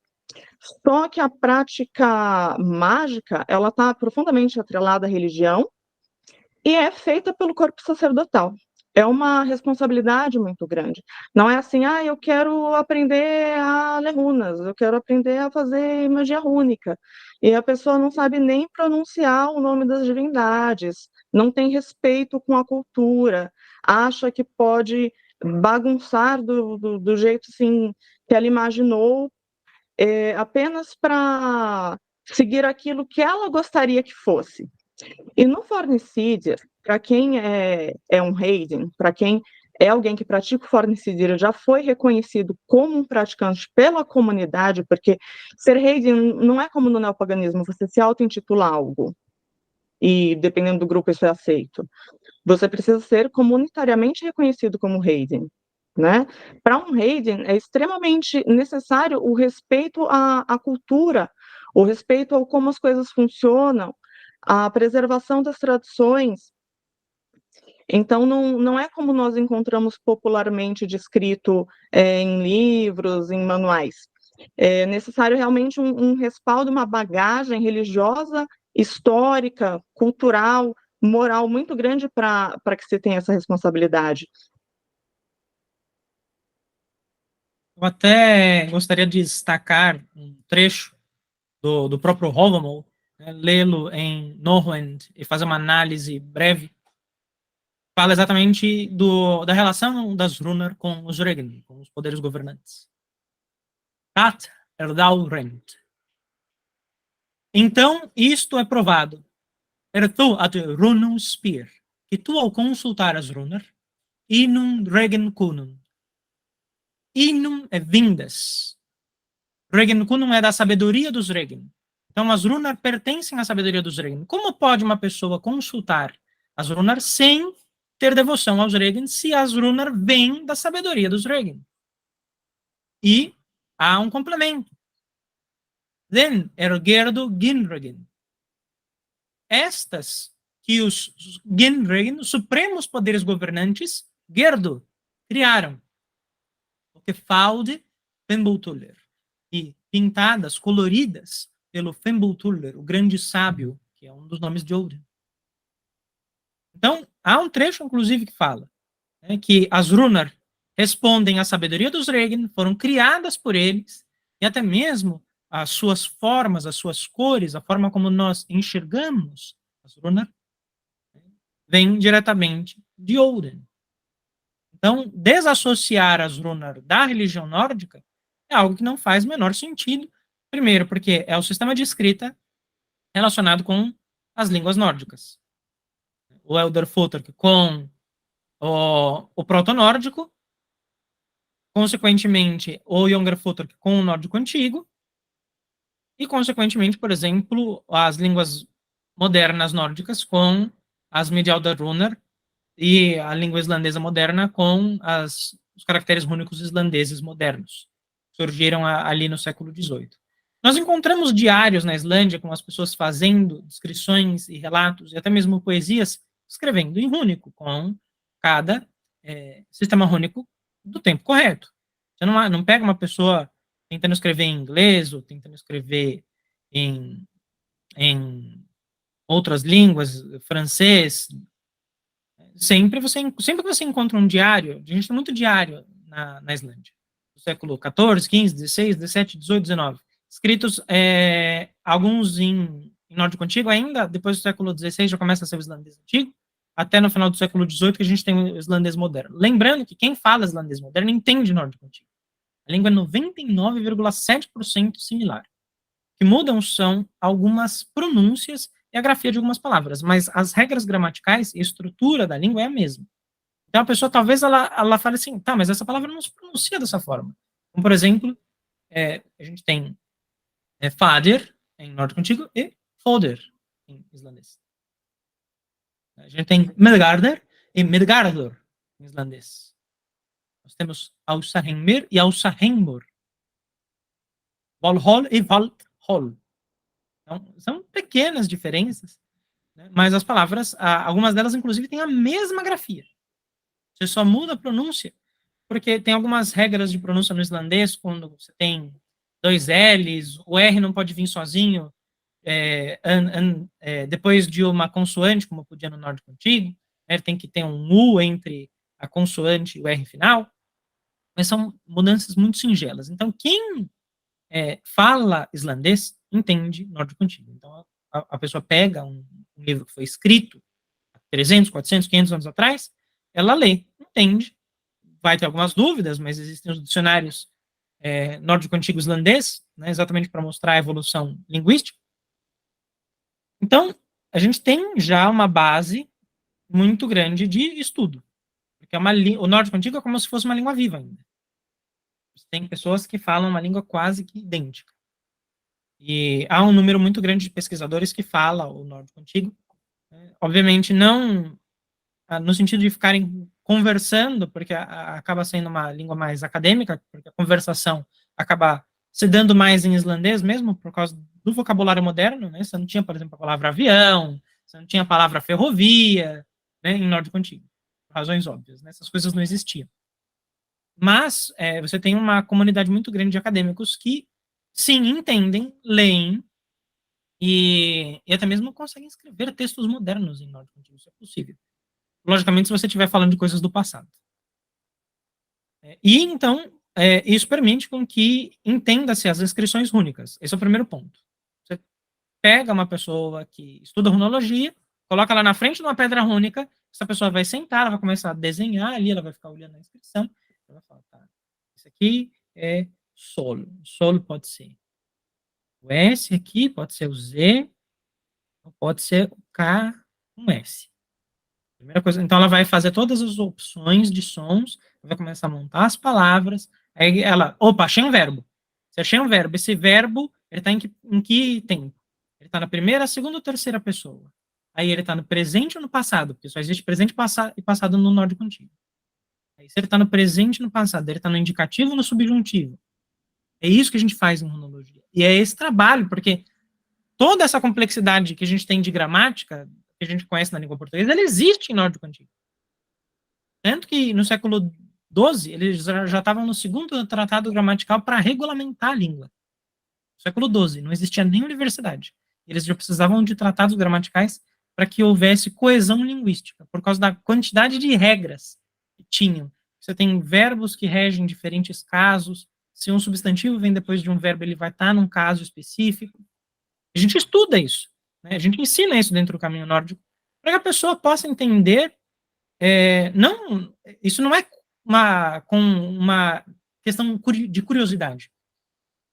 Só que a prática mágica, ela está profundamente atrelada à religião e é feita pelo corpo sacerdotal. É uma responsabilidade muito grande. Não é assim, eu quero aprender a ler runas, eu quero aprender a fazer magia rúnica. E a pessoa não sabe nem pronunciar o nome das divindades, não tem respeito com a cultura, acha que pode bagunçar do jeito assim, que ela imaginou, apenas para seguir aquilo que ela gostaria que fosse. E no Fornicidia, para quem é um Hayden, para quem é alguém que pratica o Fornicidia, já foi reconhecido como um praticante pela comunidade, porque ser Hayden não é como no neopaganismo, você se auto-intitula algo, e dependendo do grupo isso é aceito. Você precisa ser comunitariamente reconhecido como Hayden, né? Para um Hayden é extremamente necessário o respeito à cultura, o respeito ao como as coisas funcionam, a preservação das tradições. Então, não é como nós encontramos popularmente descrito em livros, em manuais. É necessário realmente um respaldo, uma bagagem religiosa, histórica, cultural, moral muito grande para que se tenha essa responsabilidade. Eu até gostaria de destacar um trecho do próprio Holomo, né, lê-lo em Norrönd e fazer uma análise breve. Fala exatamente da relação das Runnar com os Regn, com os poderes governantes. Tat Erdalrend. Então, isto é provado. Tu ad runum spir, que tu ao consultar as Runnar, inum Regn kunum. Inum é vindas. Regn kunum é da sabedoria dos Regn. Então, as Runnar pertencem à sabedoria dos Regn. Como pode uma pessoa consultar as Runnar sem ter devoção aos Regn, se as Runnar vêm da sabedoria dos Regn? E há um complemento. Then ergerdo Ginregn. Estas que os Ginregn, os supremos poderes governantes, Gerdo, criaram. O que falde Fimbultuller. E pintadas, coloridas pelo Fimbultuller, o grande sábio, que é um dos nomes de Odin. Então, há um trecho, inclusive, que fala, né, que as Runnar respondem à sabedoria dos Regn, foram criadas por eles, e até mesmo as suas formas, as suas cores, a forma como nós enxergamos as Runnar, vem diretamente de Odin. Então, desassociar as Runnar da religião nórdica é algo que não faz o menor sentido. Primeiro, porque é o sistema de escrita relacionado com as línguas nórdicas. O Elderfothrk com o proto-nórdico, consequentemente, o Younger-Futhark com o nórdico antigo, e, consequentemente, por exemplo, as línguas modernas nórdicas com as Midjaldarunnar e a língua islandesa moderna com os caracteres rúnicos islandeses modernos. Surgiram ali no século XVIII. Nós encontramos diários na Islândia com as pessoas fazendo descrições e relatos, e até mesmo poesias, escrevendo em rúnico, com cada sistema rúnico do tempo correto. Você não pega uma pessoa tentando escrever em inglês ou tentando escrever em outras línguas, francês. Sempre que você encontra um diário, a gente tem muito diário na Islândia, do século XIV, XV, XVI, XVII, XVIII, XIX, escritos alguns em nórdico antigo ainda, depois do século XVI já começa a ser o islandês antigo, até no final do século XVIII que a gente tem o islandês moderno. Lembrando que quem fala islandês moderno entende nórdico antigo. A língua é 99,7% similar. O que mudam são algumas pronúncias e a grafia de algumas palavras, mas as regras gramaticais e a estrutura da língua é a mesma. Então, a pessoa, talvez, ela fale assim, tá, mas essa palavra não se pronuncia dessa forma. Como, por exemplo, a gente tem fader, em nórdico antigo, e foder, em islandês. A gente tem Melgarder e Midgardor, em islandês. Nós temos Ausahemir e Ausahemur. Valhall e Valhall. Então, são pequenas diferenças, né? Mas as palavras, algumas delas, inclusive, têm a mesma grafia. Você só muda a pronúncia, porque tem algumas regras de pronúncia no islandês, quando você tem dois L's, o R não pode vir sozinho, depois de uma consoante, como podia no nórdico antigo, né? Tem que ter um U entre a consoante e o R final, mas são mudanças muito singelas. Então, quem fala islandês entende nórdico antigo. Então, a pessoa pega um livro que foi escrito há 300, 400, 500 anos atrás, ela lê, entende, vai ter algumas dúvidas, mas existem os dicionários nórdico antigo islandês, né, exatamente para mostrar a evolução linguística. Então, a gente tem já uma base muito grande de estudo, porque o nórdico antigo é como se fosse uma língua viva ainda. Tem pessoas que falam uma língua quase que idêntica. E há um número muito grande de pesquisadores que falam o nórdico antigo. Obviamente, não no sentido de ficarem conversando, porque acaba sendo uma língua mais acadêmica, porque a conversação acaba se dando mais em islandês mesmo, por causa do vocabulário moderno, né? Você não tinha, por exemplo, a palavra avião, você não tinha a palavra ferrovia, né, em nórdico antigo, por razões óbvias, né? Essas coisas não existiam. Mas você tem uma comunidade muito grande de acadêmicos que, sim, entendem, leem, e até mesmo conseguem escrever textos modernos em nórdico antigo, isso é possível. Logicamente, se você estiver falando de coisas do passado. E, então, isso permite com que entenda-se as inscrições rúnicas. Esse é o primeiro ponto. Você pega uma pessoa que estuda runologia, coloca ela na frente de uma pedra rúnica, essa pessoa vai sentar, ela vai começar a desenhar ali, ela vai ficar olhando a inscrição, ela vai falar, tá, isso aqui é Sol. Sol pode ser o S aqui, pode ser o Z, ou pode ser o K com S. Primeira coisa, então ela vai fazer todas as opções de sons, vai começar a montar as palavras, aí ela, opa, achei um verbo. Você achei um verbo, esse verbo, ele está em que tempo? Ele está na primeira, segunda ou terceira pessoa. Aí ele está no presente ou no passado, porque só existe presente e passado no nórdico antigo. Aí se ele está no presente e no passado, ele está no indicativo ou no subjuntivo. É isso que a gente faz em runologia. E é esse trabalho, porque toda essa complexidade que a gente tem de gramática, que a gente conhece na língua portuguesa, ela existe em nórdico antigo. Tanto que no século XII, eles já estavam no segundo tratado gramatical para regulamentar a língua. No século XII, não existia nem universidade. Eles já precisavam de tratados gramaticais para que houvesse coesão linguística, por causa da quantidade de regras que tinham. Você tem verbos que regem diferentes casos, se um substantivo vem depois de um verbo, ele vai estar num caso específico. A gente estuda isso, né? A gente ensina isso dentro do caminho nórdico, para que a pessoa possa entender, isso não é com uma questão de curiosidade,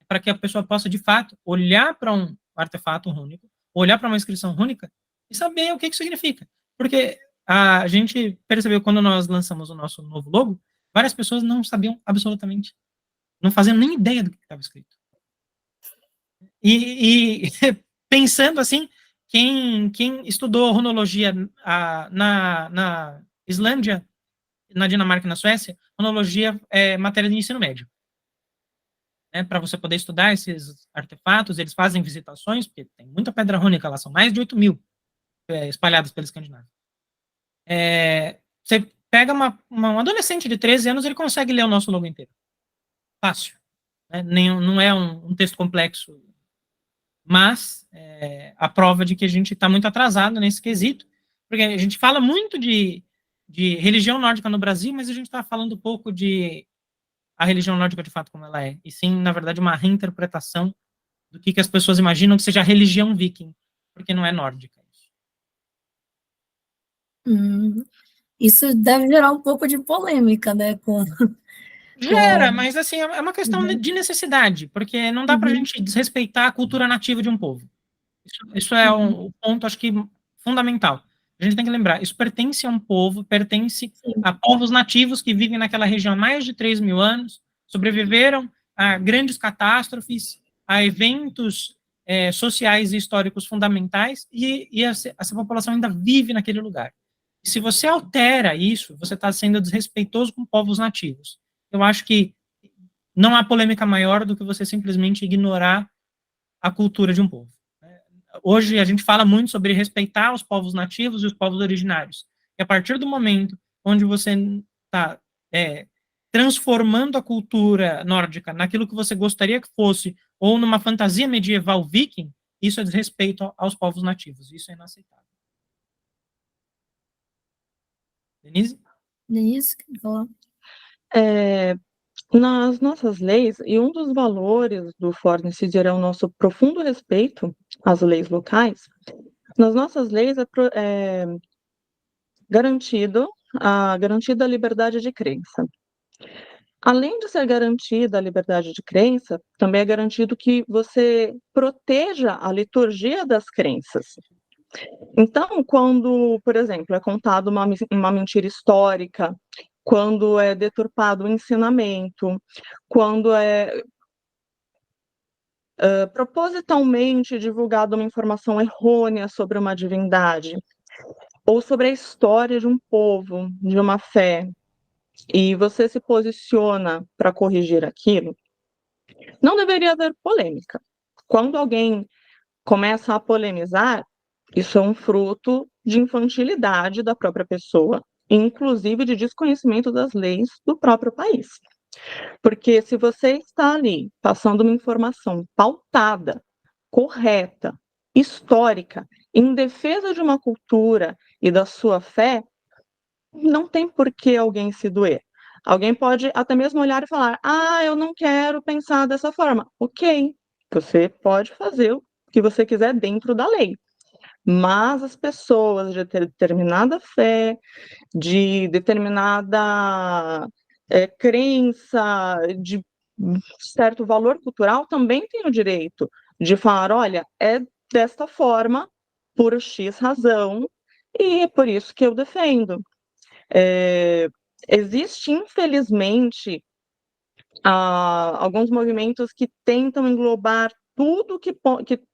para que a pessoa possa, de fato, olhar para um artefato rúnico, olhar para uma inscrição rúnica e saber o que significa. Porque a gente percebeu, quando nós lançamos o nosso novo logo, várias pessoas não sabiam absolutamente, não faziam nem ideia do que estava escrito. E pensando assim, quem estudou runologia na Islândia, na Dinamarca e na Suécia, runologia é matéria de ensino médio. Para você poder estudar esses artefatos, eles fazem visitações, porque tem muita pedra rúnica lá, são mais de 8.000 espalhadas pela Escandinávia. Você pega um adolescente de 13 anos, ele consegue ler o nosso logo inteiro. Fácil. Né? Não é um texto complexo, mas a prova de que a gente está muito atrasado nesse quesito, porque a gente fala muito de religião nórdica no Brasil, mas a gente está falando um pouco de a religião nórdica de fato como ela é, e sim, na verdade, uma reinterpretação do que as pessoas imaginam que seja a religião viking, porque não é nórdica. Isso deve gerar um pouco de polêmica, né? Gera, mas assim, é uma questão de necessidade, porque não dá para a gente desrespeitar a cultura nativa de um povo. Isso é um ponto, acho que, fundamental. A gente tem que lembrar, isso pertence a um povo, pertence a povos nativos que vivem naquela região há mais de 3.000 anos, sobreviveram a grandes catástrofes, a eventos sociais e históricos fundamentais, e essa população ainda vive naquele lugar. E se você altera isso, você está sendo desrespeitoso com povos nativos. Eu acho que não há polêmica maior do que você simplesmente ignorar a cultura de um povo. Hoje a gente fala muito sobre respeitar os povos nativos e os povos originários. E a partir do momento onde você está transformando a cultura nórdica naquilo que você gostaria que fosse, ou numa fantasia medieval viking, isso é desrespeito aos povos nativos. Isso é inaceitável. Denise? Denise, quer falar? Nas nossas leis, e um dos valores do Fornecider é o nosso profundo respeito às leis locais, nas nossas leis é garantida a liberdade de crença. Além de ser garantida a liberdade de crença, também é garantido que você proteja a liturgia das crenças. Então, quando, por exemplo, é contada uma mentira histórica, quando é deturpado o ensinamento, quando é propositalmente divulgada uma informação errônea sobre uma divindade, ou sobre a história de um povo, de uma fé, e você se posiciona para corrigir aquilo, não deveria haver polêmica. Quando alguém começa a polemizar, isso é um fruto de infantilidade da própria pessoa, inclusive de desconhecimento das leis do próprio país. Porque se você está ali passando uma informação pautada, correta, histórica, em defesa de uma cultura e da sua fé, não tem por que alguém se doer. Alguém pode até mesmo olhar e falar: ah, eu não quero pensar dessa forma. Ok, você pode fazer o que você quiser dentro da lei. Mas as pessoas de determinada fé, de determinada crença, de certo valor cultural, também têm o direito de falar: olha, é desta forma, por X razão, e é por isso que eu defendo. Existe, infelizmente, alguns movimentos que tentam englobar tudo que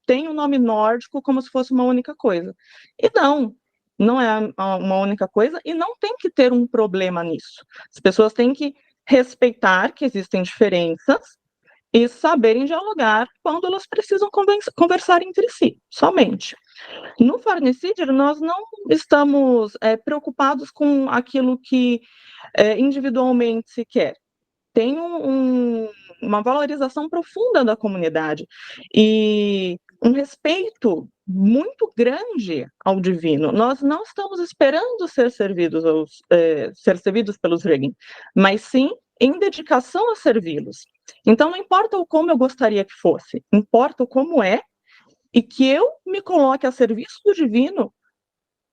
tem o nome nórdico como se fosse uma única coisa. E não é uma única coisa e não tem que ter um problema nisso. As pessoas têm que respeitar que existem diferenças e saberem dialogar quando elas precisam conversar entre si, somente. No Farnecider, nós não estamos preocupados com aquilo que individualmente se quer. Tem uma valorização profunda da comunidade e um respeito muito grande ao divino. Nós não estamos esperando ser servidos pelos Regan, mas sim em dedicação a servi-los. Então, não importa o como eu gostaria que fosse, importa o como é, e que eu me coloque a serviço do divino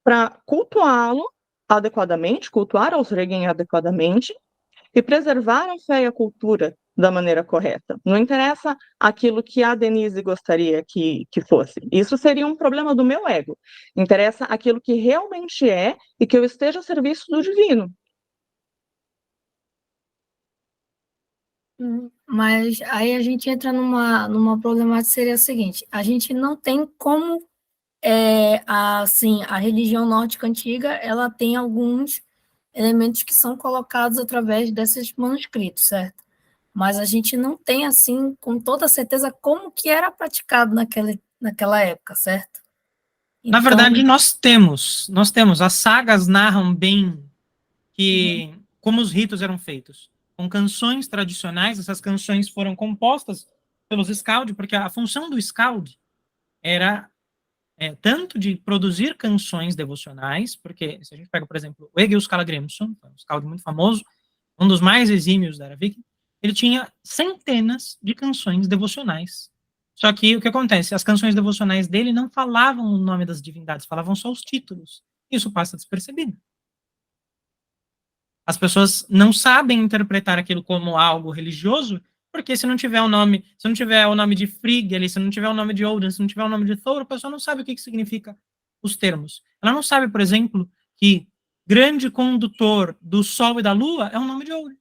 para cultuá-lo adequadamente, cultuar aos Regan adequadamente, e preservar a fé e a cultura da maneira correta. Não interessa aquilo que a Denise gostaria que fosse. Isso seria um problema do meu ego. Interessa aquilo que realmente é e que eu esteja a serviço do divino. Mas aí a gente entra numa problemática, seria a seguinte: a gente não tem como, assim, a religião nórdica antiga, ela tem alguns elementos que são colocados através desses manuscritos, certo? Mas a gente não tem, assim, com toda certeza, como que era praticado naquela época, certo? Na Então, verdade, nós temos. As sagas narram bem como os ritos eram feitos. Com canções tradicionais, essas canções foram compostas pelos Skald, porque a função do Skald era tanto de produzir canções devocionais, porque se a gente pega, por exemplo, o Egil Skallagrimsson, um Skald muito famoso, um dos mais exímios da Era Viking, ele tinha centenas de canções devocionais. Só que o que acontece? As canções devocionais dele não falavam o nome das divindades, falavam só os títulos. Isso passa despercebido. As pessoas não sabem interpretar aquilo como algo religioso, porque se não tiver o nome, se não tiver o nome de Frigg ali, se não tiver o nome de Odin, se não tiver o nome de Thor, a pessoa não sabe o que significa os termos. Ela não sabe, por exemplo, que grande condutor do Sol e da Lua é o nome de Odin.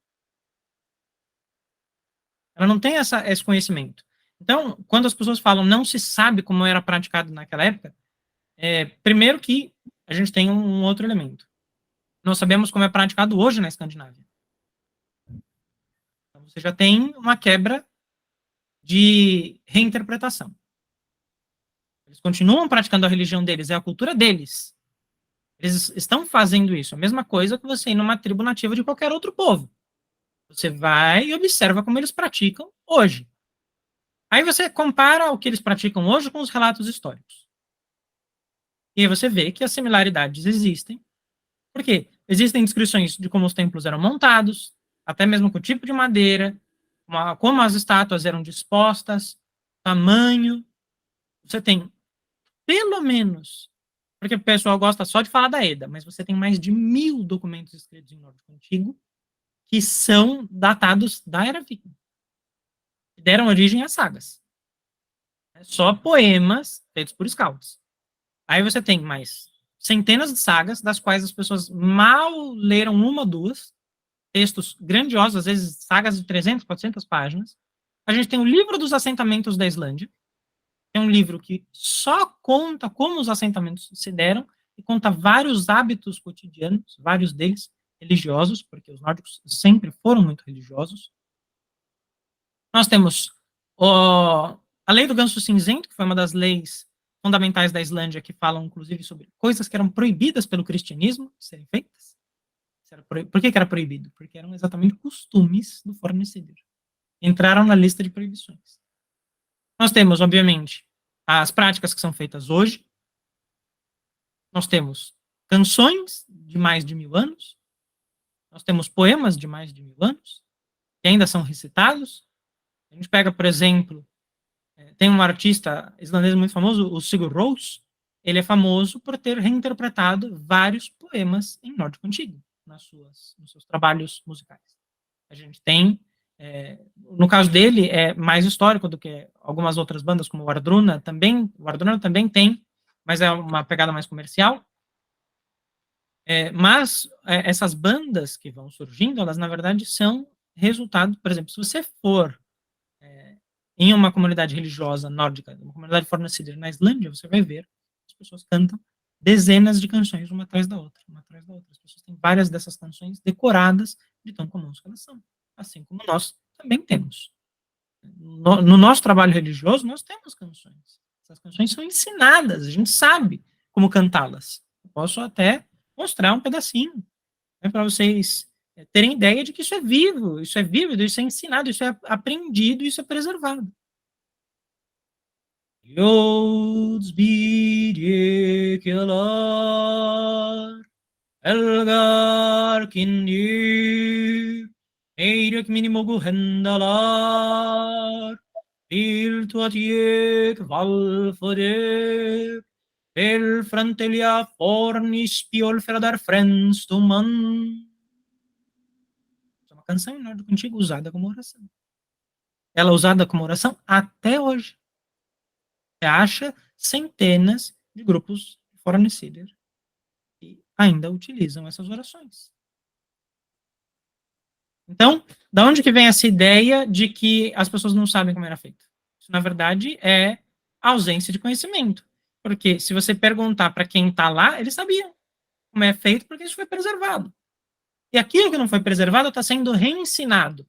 Ela não tem esse conhecimento. Então, quando as pessoas falam não se sabe como era praticado naquela época, primeiro que a gente tem um outro elemento. Nós sabemos como é praticado hoje na Escandinávia. Então, você já tem uma quebra de reinterpretação. Eles continuam praticando a religião deles, é a cultura deles. Eles estão fazendo isso. A mesma coisa que você ir numa tribo nativa de qualquer outro povo. Você vai e observa como eles praticam hoje. Aí você compara o que eles praticam hoje com os relatos históricos. E aí você vê que as similaridades existem. Por quê? Existem descrições de como os templos eram montados, até mesmo com o tipo de madeira, como as estátuas eram dispostas, tamanho. Você tem, pelo menos, porque o pessoal gosta só de falar da Eda, mas você tem mais de 1000 documentos escritos em nórdico antigo que são datados da Era Viking. Que deram origem às sagas. Só poemas feitos por scouts. Aí você tem mais centenas de sagas, das quais as pessoas mal leram uma ou duas, textos grandiosos, às vezes sagas de 300, 400 páginas. A gente tem o livro dos assentamentos da Islândia, é um livro que só conta como os assentamentos se deram e conta vários hábitos cotidianos, vários deles religiosos, porque os nórdicos sempre foram muito religiosos. Nós temos a lei do ganso cinzento, que foi uma das leis fundamentais da Islândia, que falam, inclusive, sobre coisas que eram proibidas pelo cristianismo de serem feitas. Por que era proibido? Porque eram exatamente costumes do fornecedor. Entraram na lista de proibições. Nós temos, obviamente, as práticas que são feitas hoje. Nós temos canções de mais de 1000 anos. Nós temos poemas de mais de 1000 anos, que ainda são recitados. A gente pega, por exemplo, tem um artista islandês muito famoso, o Sigur Rós. Ele é famoso por ter reinterpretado vários poemas em nórdico antigo, nos seus trabalhos musicais. A gente tem, no caso dele, é mais histórico do que algumas outras bandas, como o Ardruna também. O Ardruna também tem, mas é uma pegada mais comercial. Mas essas bandas que vão surgindo, elas, na verdade, são resultado, por exemplo, se você for em uma comunidade religiosa nórdica, uma comunidade fornecida na Islândia, você vai ver as pessoas cantam dezenas de canções uma atrás da outra, uma atrás da outra. As pessoas têm várias dessas canções decoradas de tão comuns que elas são, assim como nós também temos. No nosso trabalho religioso, nós temos canções. Essas canções são ensinadas, a gente sabe como cantá-las. Eu posso até mostrar um pedacinho, né, para vocês terem ideia de que isso é vivo, isso é vívido, isso é ensinado, isso é aprendido, isso é preservado. Elgar Kindir, Eirik Minimogu Hendalar, Iltuatiek Valfoder, El Frantelia Fornis Piolfredar Frenstuman. É uma canção em nórdico antigo usada como oração. Ela é usada como oração até hoje. Você acha centenas de grupos de fornecidos que ainda utilizam essas orações. Então, da onde que vem essa ideia de que as pessoas não sabem como era feito? Isso, na verdade, é a ausência de conhecimento. Porque se você perguntar para quem está lá, eles sabiam como é feito, porque isso foi preservado. E aquilo que não foi preservado está sendo reensinado.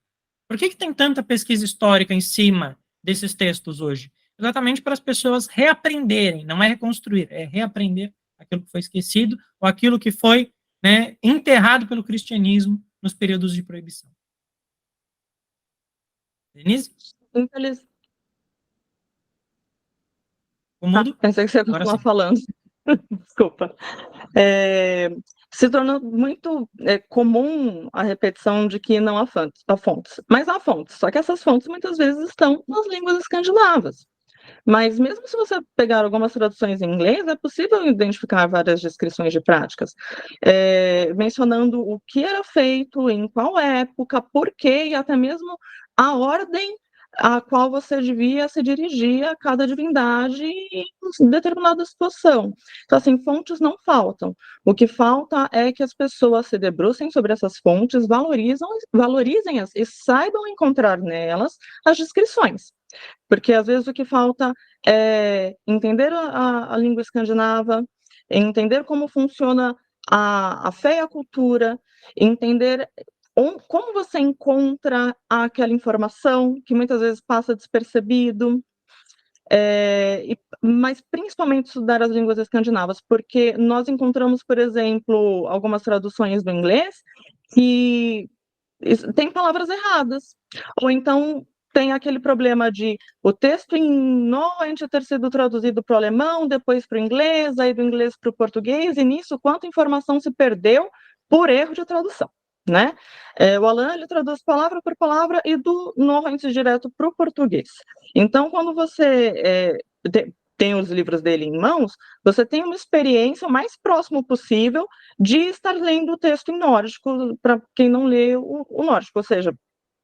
Por que tem tanta pesquisa histórica em cima desses textos hoje? Exatamente para as pessoas reaprenderem, não é reconstruir, é reaprender aquilo que foi esquecido ou aquilo que foi, né, enterrado pelo cristianismo nos períodos de proibição. Denise? Infeliz... Pensei que você ia continuar falando. Desculpa. Se tornou muito comum a repetição de que não há fontes. Mas há fontes, só que essas fontes muitas vezes estão nas línguas escandinavas. Mas mesmo se você pegar algumas traduções em inglês, é possível identificar várias descrições de práticas, mencionando o que era feito, em qual época, por quê, e até mesmo a ordem a qual você devia se dirigir a cada divindade em determinada situação. Então, assim, fontes não faltam. O que falta é que as pessoas se debrucem sobre essas fontes, valorizem-as e saibam encontrar nelas as descrições. Porque, às vezes, o que falta é entender a língua escandinava, entender como funciona a fé e a cultura, entender como você encontra aquela informação que muitas vezes passa despercebido, mas principalmente estudar as línguas escandinavas, porque nós encontramos, por exemplo, algumas traduções do inglês que tem palavras erradas, ou então tem aquele problema de o texto em Noente ter sido traduzido para o alemão, depois para o inglês, aí do inglês para o português, e nisso quanta informação se perdeu por erro de tradução, né? O Alan, ele traduz palavra por palavra e do Noente direto para o português. Então, quando você tem os livros dele em mãos, você tem uma experiência o mais próximo possível de estar lendo o texto em nórdico, para quem não lê o nórdico, ou seja,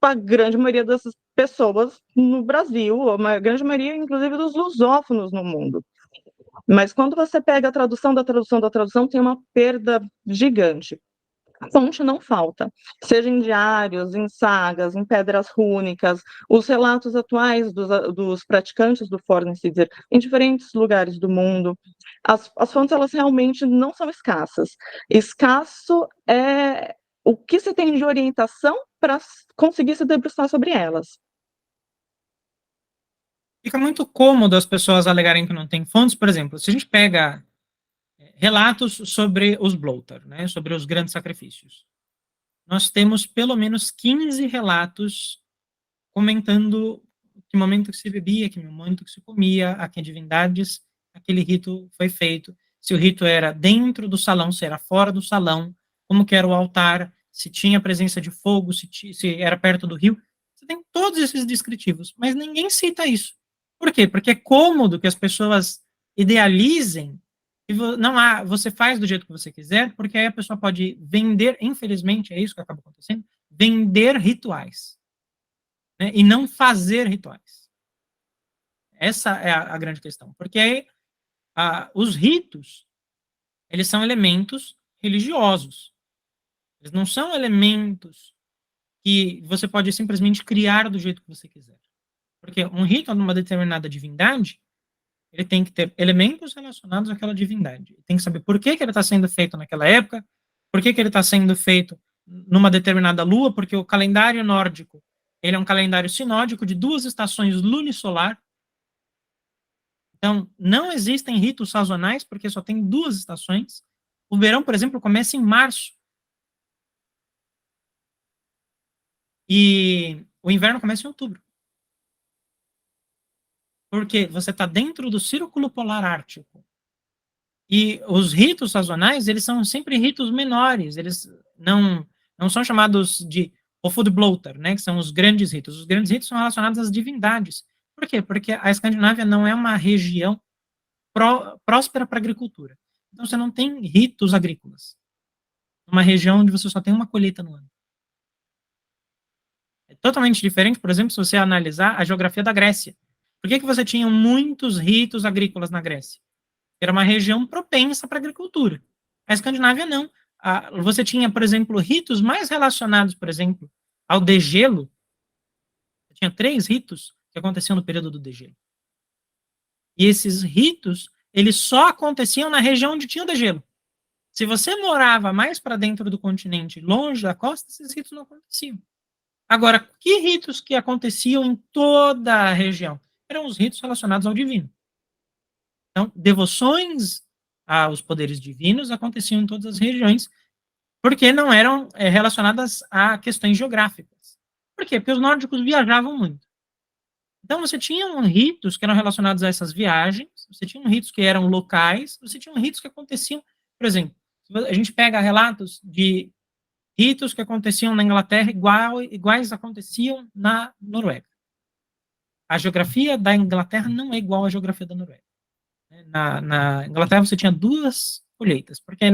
a grande maioria dessas pessoas no Brasil, a grande maioria, inclusive, dos lusófonos no mundo. Mas quando você pega a tradução da tradução da tradução, tem uma perda gigante. A fonte não falta, seja em diários, em sagas, em pedras rúnicas, os relatos atuais dos praticantes do Fornsider em diferentes lugares do mundo. As fontes, elas realmente não são escassas. Escasso é o que se tem de orientação para conseguir se debruçar sobre elas. Fica muito cômodo as pessoas alegarem que não tem fontes. Por exemplo, se a gente pega relatos sobre os Blótar, né, sobre os grandes sacrifícios, nós temos pelo menos 15 relatos comentando que momento que se bebia, que momento que se comia, a que divindades aquele rito foi feito, se o rito era dentro do salão, se era fora do salão, como que era o altar, se tinha presença de fogo, se era perto do rio. Você tem todos esses descritivos, mas ninguém cita isso. Por quê? Porque é cômodo que as pessoas idealizem e não há, você faz do jeito que você quiser, porque aí a pessoa pode vender, infelizmente, é isso que acaba acontecendo, vender rituais, né, e não fazer rituais. Essa é a grande questão, porque aí os ritos, eles são elementos religiosos, eles não são elementos que você pode simplesmente criar do jeito que você quiser. Porque um rito de uma determinada divindade, ele tem que ter elementos relacionados àquela divindade. Tem que saber por que ele está sendo feito naquela época, por que ele está sendo feito numa determinada lua, porque o calendário nórdico, ele é um calendário sinódico de 2 estações lunisolar. Então, não existem ritos sazonais, porque só tem 2 estações. O verão, por exemplo, começa em março. E o inverno começa em outubro. Porque você está dentro do círculo polar ártico. E os ritos sazonais, eles são sempre ritos menores, eles não são chamados de Hofudblótar, né, que são os grandes ritos. Os grandes ritos são relacionados às divindades. Por quê? Porque a Escandinávia não é uma região próspera para a agricultura. Então, você não tem ritos agrícolas. Uma região onde você só tem uma colheita no ano. É totalmente diferente, por exemplo, se você analisar a geografia da Grécia. Por que você tinha muitos ritos agrícolas na Grécia? Era uma região propensa para a agricultura. A Escandinávia não. Você tinha, por exemplo, ritos mais relacionados, por exemplo, ao degelo. Você tinha 3 ritos que aconteciam no período do degelo. E esses ritos, eles só aconteciam na região onde tinha o degelo. Se você morava mais para dentro do continente, longe da costa, esses ritos não aconteciam. Agora, que ritos que aconteciam em toda a região? Eram os ritos relacionados ao divino. Então, devoções aos poderes divinos aconteciam em todas as regiões, porque não eram relacionadas a questões geográficas. Por quê? Porque os nórdicos viajavam muito. Então, você tinha ritos que eram relacionados a essas viagens, você tinha ritos que eram locais, você tinha ritos que aconteciam, por exemplo, a gente pega relatos de ritos que aconteciam na Inglaterra iguais aconteciam na Noruega. A geografia da Inglaterra não é igual à geografia da Noruega. Na Inglaterra você tinha 2 colheitas, porque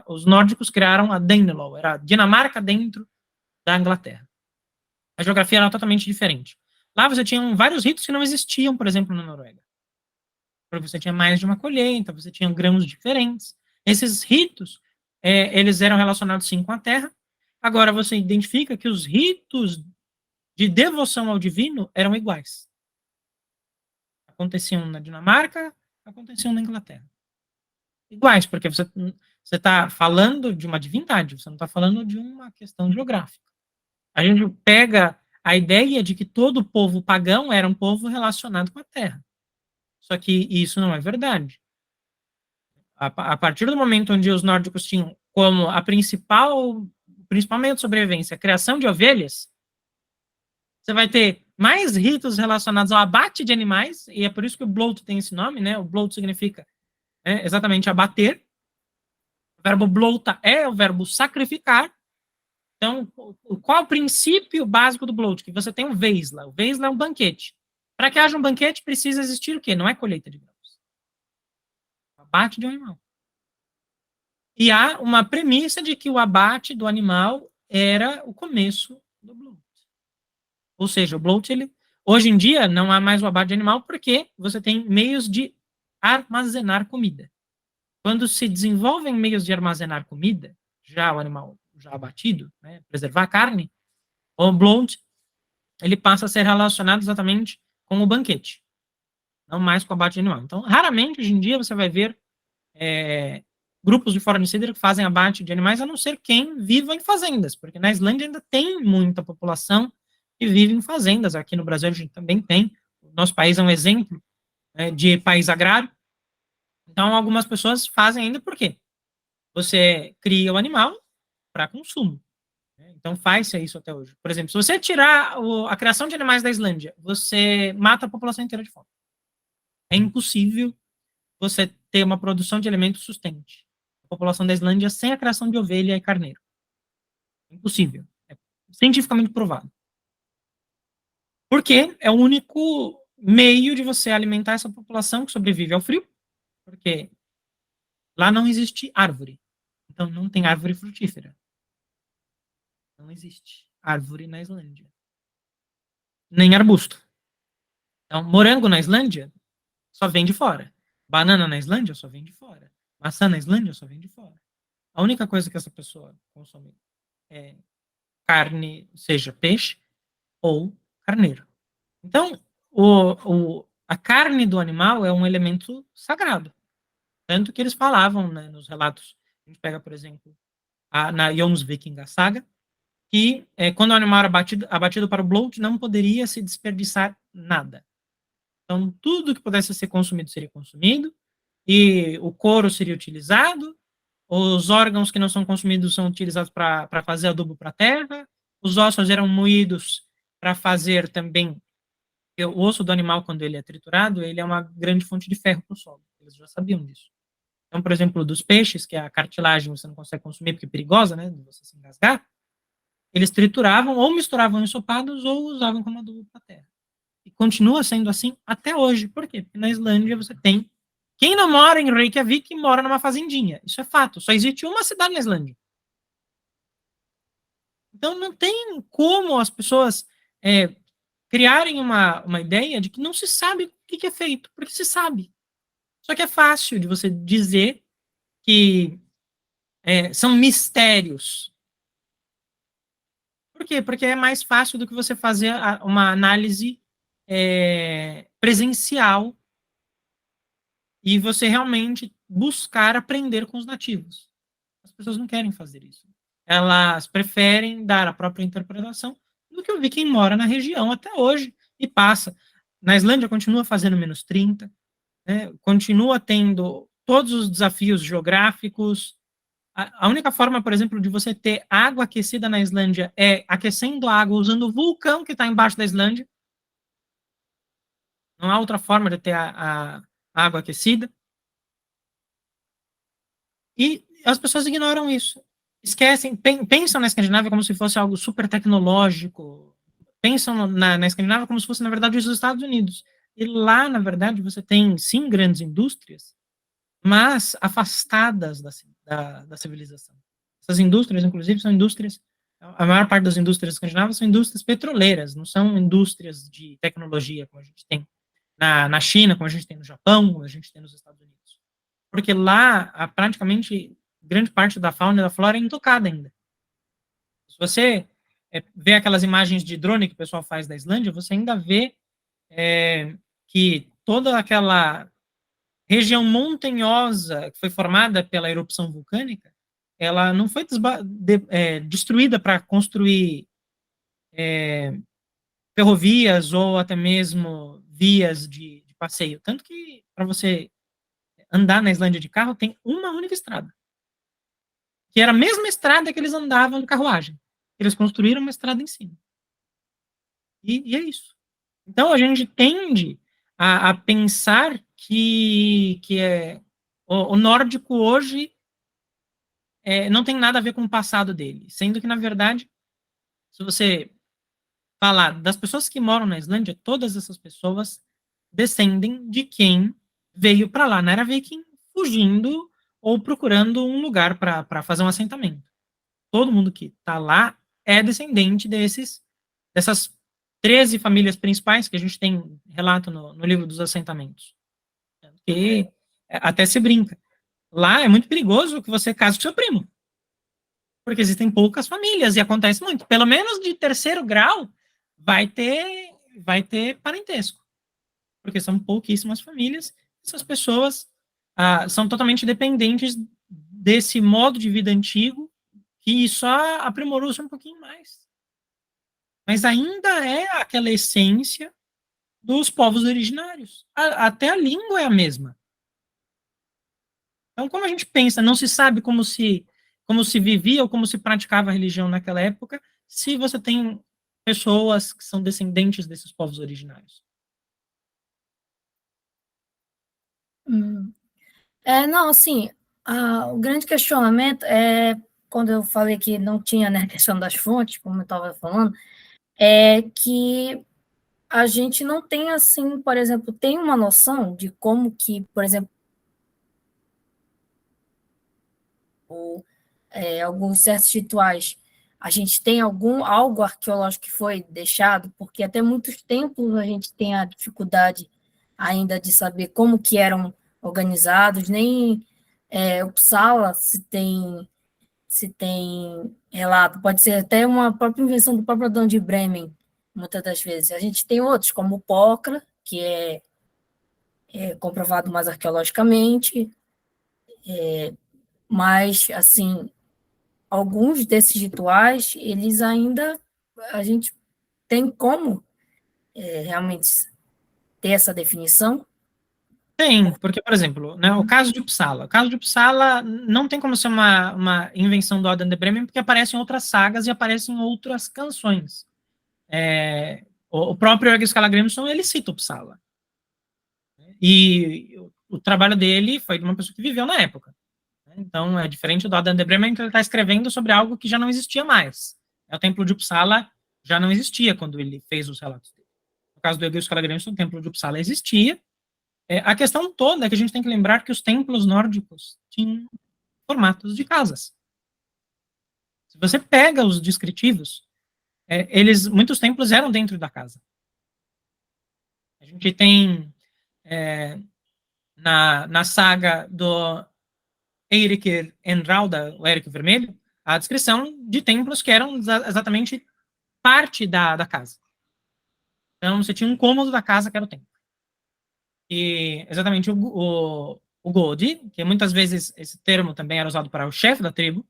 os nórdicos criaram a Danelaw, era a Dinamarca dentro da Inglaterra. A geografia era totalmente diferente. Lá você tinha vários ritos que não existiam, por exemplo, na Noruega. Porque você tinha mais de uma colheita, você tinha grãos diferentes. Esses ritos, eles eram relacionados sim com a terra. Agora você identifica que os ritos de devoção ao divino eram iguais. Aconteciam na Dinamarca, aconteciam na Inglaterra. Iguais, porque você está falando de uma divindade, você não está falando de uma questão geográfica. A gente pega a ideia de que todo povo pagão era um povo relacionado com a terra. Só que isso não é verdade. A partir do momento onde os nórdicos tinham como a principal meio de sobrevivência a criação de ovelhas, você vai ter mais ritos relacionados ao abate de animais, e é por isso que o bloat tem esse nome, né? O bloat significa exatamente abater. O verbo bloata é o verbo sacrificar. Então, qual é o princípio básico do bloat? Que você tem um Veisla. O Veisla é um banquete. Para que haja um banquete, precisa existir o quê? Não é colheita de grãos. Abate de um animal. E há uma premissa de que o abate do animal era o começo do bloat. Ou seja, o bloat, hoje em dia, não há mais o abate de animal porque você tem meios de armazenar comida. Quando se desenvolvem meios de armazenar comida, já o animal já abatido, né, preservar a carne, o bloat, ele passa a ser relacionado exatamente com o banquete, não mais com o abate de animal. Então, raramente, hoje em dia, você vai ver grupos de fornecedor que fazem abate de animais, a não ser quem viva em fazendas, porque na Islândia ainda tem muita população que vive em fazendas. Aqui no Brasil a gente também tem. O nosso país é um exemplo de país agrário. Então, algumas pessoas fazem ainda por quê? Você cria o animal para consumo. Então, faz-se isso até hoje. Por exemplo, se você tirar a criação de animais da Islândia, você mata a população inteira de fome. É impossível você ter uma produção de alimentos sustente. A população da Islândia sem a criação de ovelha e carneiro. Impossível. É cientificamente provado. Porque é o único meio de você alimentar essa população que sobrevive ao frio. Porque lá não existe árvore. Então não tem árvore frutífera. Não existe árvore na Islândia. Nem arbusto. Então, morango na Islândia só vem de fora. Banana na Islândia só vem de fora. Maçã na Islândia só vem de fora. A única coisa que essa pessoa consome é carne, seja peixe ou carneiro. Então, a carne do animal é um elemento sagrado. Tanto que eles falavam, né, nos relatos. A gente pega, por exemplo, na Jomsvikinga Saga, que quando o animal era abatido para o bloat, não poderia se desperdiçar nada. Então, tudo que pudesse ser consumido seria consumido, e o couro seria utilizado, os órgãos que não são consumidos são utilizados para fazer adubo para a terra, os ossos eram moídos para fazer também, o osso do animal, quando ele é triturado, ele é uma grande fonte de ferro para o solo, eles já sabiam disso. Então, por exemplo, dos peixes, que a cartilagem você não consegue consumir porque é perigosa, né, de você se engasgar, eles trituravam ou misturavam ensopados ou usavam como adubo para a terra. E continua sendo assim até hoje. Por quê? Porque na Islândia você tem. Quem não mora em Reykjavik mora numa fazendinha. Isso é fato. Só existe uma cidade na Islândia. Então não tem como as pessoas criarem uma ideia de que não se sabe o que é feito, porque se sabe. Só que é fácil de você dizer que são mistérios. Por quê? Porque é mais fácil do que você fazer uma análise presencial e você realmente buscar aprender com os nativos. As pessoas não querem fazer isso. Elas preferem dar a própria interpretação do que eu vi quem mora na região até hoje e passa. Na Islândia continua fazendo -30, né? Continua tendo todos os desafios geográficos. A única forma, por exemplo, de você ter água aquecida na Islândia é aquecendo a água usando o vulcão que está embaixo da Islândia. Não há outra forma de ter a água aquecida. E as pessoas ignoram isso. Esquecem, pensam na Escandinávia como se fosse algo super tecnológico. Pensam na Escandinávia como se fosse, na verdade, os Estados Unidos. E lá, na verdade, você tem, sim, grandes indústrias, mas afastadas da civilização. Essas indústrias, inclusive, são indústrias, a maior parte das indústrias escandinavas são indústrias petroleiras, não são indústrias de tecnologia, como a gente tem na China, como a gente tem no Japão, como a gente tem nos Estados Unidos. Porque lá, praticamente, grande parte da fauna e da flora é intocada ainda. Se você vê aquelas imagens de drone que o pessoal faz da Islândia, você ainda vê que toda aquela região montanhosa que foi formada pela erupção vulcânica, ela não foi destruída para construir ferrovias ou até mesmo vias de passeio. Tanto que, para você andar na Islândia de carro, tem uma única estrada. Que era a mesma estrada que eles andavam de carruagem. Eles construíram uma estrada em cima. E é isso. Então, a gente tende a pensar que o nórdico hoje não tem nada a ver com o passado dele. Sendo que, na verdade, se você falar das pessoas que moram na Islândia, todas essas pessoas descendem de quem veio para lá na era viking, fugindo ou procurando um lugar para fazer um assentamento. Todo mundo que está lá é descendente dessas 13 famílias principais que a gente tem relato no livro dos assentamentos. E até se brinca. Lá é muito perigoso que você case com seu primo. Porque existem poucas famílias e acontece muito. Pelo menos de terceiro grau vai ter parentesco. Porque são pouquíssimas famílias. Essas pessoas são totalmente dependentes desse modo de vida antigo que só aprimorou-se um pouquinho mais. Mas ainda é aquela essência dos povos originários. Até a língua é a mesma. Então, como a gente pensa, não se sabe como se vivia ou como se praticava a religião naquela época, se você tem pessoas que são descendentes desses povos originários. Não, assim, o grande questionamento é quando eu falei que não tinha, né, a questão das fontes, como eu estava falando, é que a gente não tem, assim, por exemplo, tem uma noção de como que, por exemplo, alguns certos rituais, a gente tem algo arqueológico que foi deixado, porque até muitos templos a gente tem a dificuldade ainda de saber como que eram organizados, nem Uppsala se tem relato, pode ser até uma própria invenção do próprio Adão de Bremen, muitas das vezes. A gente tem outros, como o Pocra, que é comprovado mais arqueologicamente, mas, assim, alguns desses rituais, eles ainda, a gente tem como realmente ter essa definição? Tem, porque, por exemplo, né, o caso de Uppsala. O caso de Uppsala não tem como ser uma invenção do Adam de Bremen, porque aparecem outras sagas e aparecem outras canções. O próprio Jörgen Skallagrimsson, ele cita Uppsala. E o trabalho dele foi de uma pessoa que viveu na época. Então, é diferente do Adam de Bremen, que ele está escrevendo sobre algo que já não existia mais. O Templo de Uppsala já não existia quando ele fez os relatos dele. No caso do Jörgen Skallagrimsson, o Templo de Uppsala existia. A questão toda é que a gente tem que lembrar que os templos nórdicos tinham formatos de casas. Se você pega os descritivos, muitos templos eram dentro da casa. A gente tem na saga do Eirik Enrauda, o Érico Vermelho, a descrição de templos que eram exatamente parte da casa. Então, você tinha um cômodo da casa que era o templo. E exatamente o Godi, que muitas vezes esse termo também era usado para o chefe da tribo,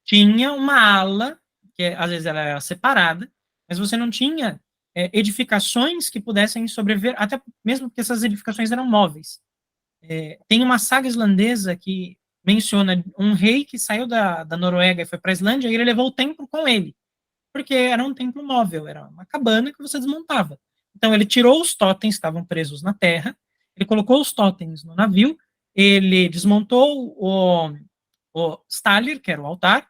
tinha uma ala, que às vezes ela era separada, mas você não tinha edificações que pudessem sobreviver, até mesmo porque essas edificações eram móveis. Tem uma saga islandesa que menciona um rei que saiu da Noruega e foi para a Islândia, e ele levou o templo com ele, porque era um templo móvel, era uma cabana que você desmontava. Então ele tirou os totens que estavam presos na terra, ele colocou os totens no navio, ele desmontou o Stalir, que era o altar,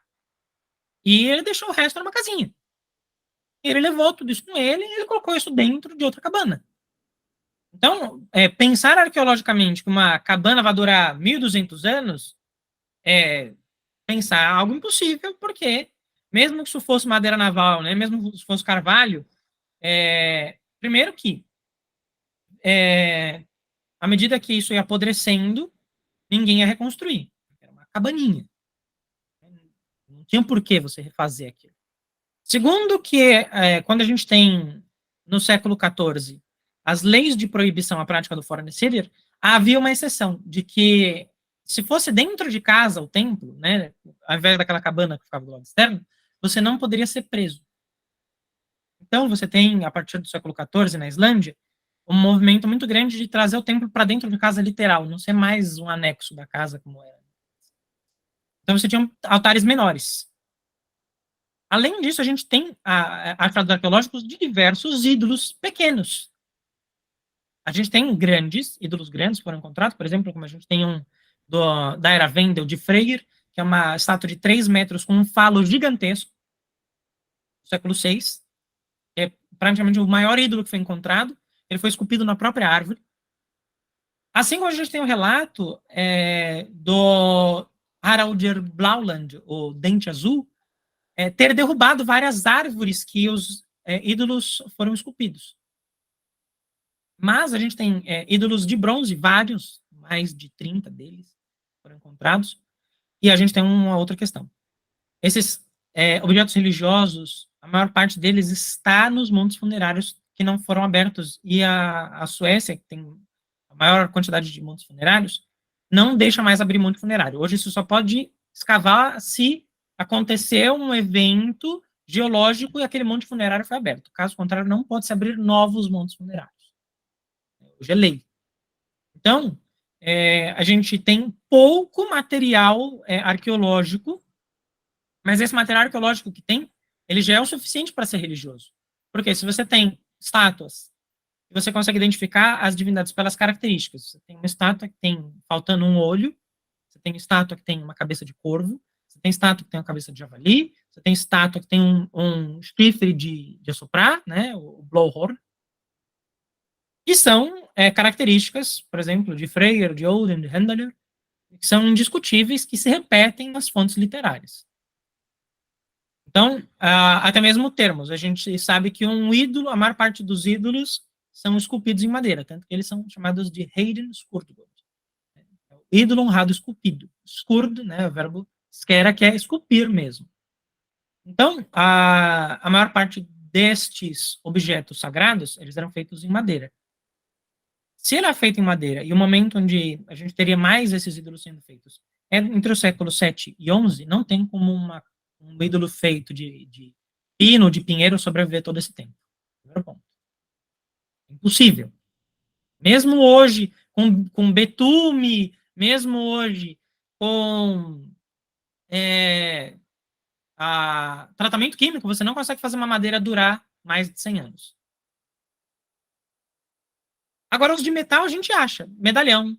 e ele deixou o resto numa casinha. Ele levou tudo isso com ele e ele colocou isso dentro de outra cabana. Então, pensar arqueologicamente que uma cabana vai durar 1.200 anos é pensar algo impossível, porque mesmo que isso fosse madeira naval, né, mesmo que fosse carvalho, primeiro que à medida que isso ia apodrecendo, ninguém ia reconstruir. Era uma cabaninha. Não tinha por que você refazer aquilo. Segundo que, quando a gente tem, no século XIV, as leis de proibição à prática do forniceria, havia uma exceção de que, se fosse dentro de casa o templo, né, ao invés daquela cabana que ficava do lado externo, você não poderia ser preso. Então, você tem, a partir do século XIV, na Islândia, um movimento muito grande de trazer o templo para dentro de casa literal, não ser mais um anexo da casa como era. Então, você tinha altares menores. Além disso, a gente tem achados arqueológicos de diversos ídolos pequenos. A gente tem ídolos grandes que foram encontrados, por exemplo, como a gente tem um da Era Vendel de Freyr, que é uma estátua de 3 metros com um falo gigantesco, do século VI, que é praticamente o maior ídolo que foi encontrado. Ele foi esculpido na própria árvore. Assim como a gente tem o relato do Haraldur Blauland, o Dente Azul, ter derrubado várias árvores que os ídolos foram esculpidos. Mas a gente tem ídolos de bronze, vários, mais de 30 deles foram encontrados. E a gente tem uma outra questão. Esses objetos religiosos, a maior parte deles está nos montes funerários que não foram abertos. E a Suécia, que tem a maior quantidade de montes funerários, não deixa mais abrir monte funerário. Hoje isso só pode escavar se acontecer um evento geológico e aquele monte funerário foi aberto. Caso contrário, não pode se abrir novos montes funerários. Hoje é lei. Então, a gente tem pouco material arqueológico, mas esse material arqueológico que tem, ele já é o suficiente para ser religioso. Porque se você tem estátuas, e você consegue identificar as divindades pelas características. Você tem uma estátua que tem faltando um olho, você tem uma estátua que tem uma cabeça de corvo, Você tem estátua que tem uma cabeça de javali, você tem estátua que tem um chifre de assoprar, né, o blowhorn, que são características, por exemplo, de Freyr, de Odin, de Handler, que são indiscutíveis, que se repetem nas fontes literárias. Então, até mesmo termos, a gente sabe que um ídolo, a maior parte dos ídolos são esculpidos em madeira, tanto que eles são chamados de Heiden Skurd. Ídolo honrado esculpido. Skurd, né, o verbo skera, que é esculpir mesmo. Então, a maior parte destes objetos sagrados, eles eram feitos em madeira. Se ele é feito em madeira, e o momento onde a gente teria mais esses ídolos sendo feitos é entre o século 7 e 11, não tem como um ídolo feito de pino, de pinheiro, sobreviver todo esse tempo. Primeiro ponto. Impossível. Mesmo hoje, com betume, mesmo hoje, com tratamento químico, você não consegue fazer uma madeira durar mais de 100 anos. Agora, os de metal a gente acha. Medalhão.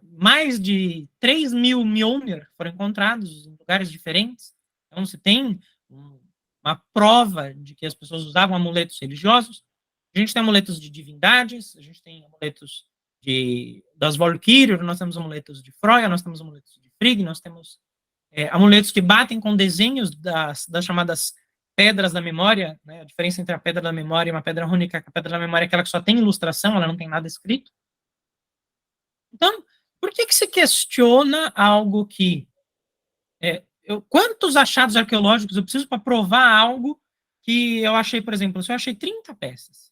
Mais de 3 mil Mjolnir foram encontrados em lugares diferentes. Então, se tem uma prova de que as pessoas usavam amuletos religiosos. A gente tem amuletos de divindades, a gente tem amuletos das Valkyrias, nós temos amuletos de Freya, nós temos amuletos de Frigg, nós temos amuletos que batem com desenhos das chamadas pedras da memória, né? A diferença entre a pedra da memória e uma pedra rúnica, a pedra da memória é aquela que só tem ilustração, ela não tem nada escrito. Então, por que se questiona algo que... quantos achados arqueológicos eu preciso para provar algo que eu achei, por exemplo, se eu achei 30 peças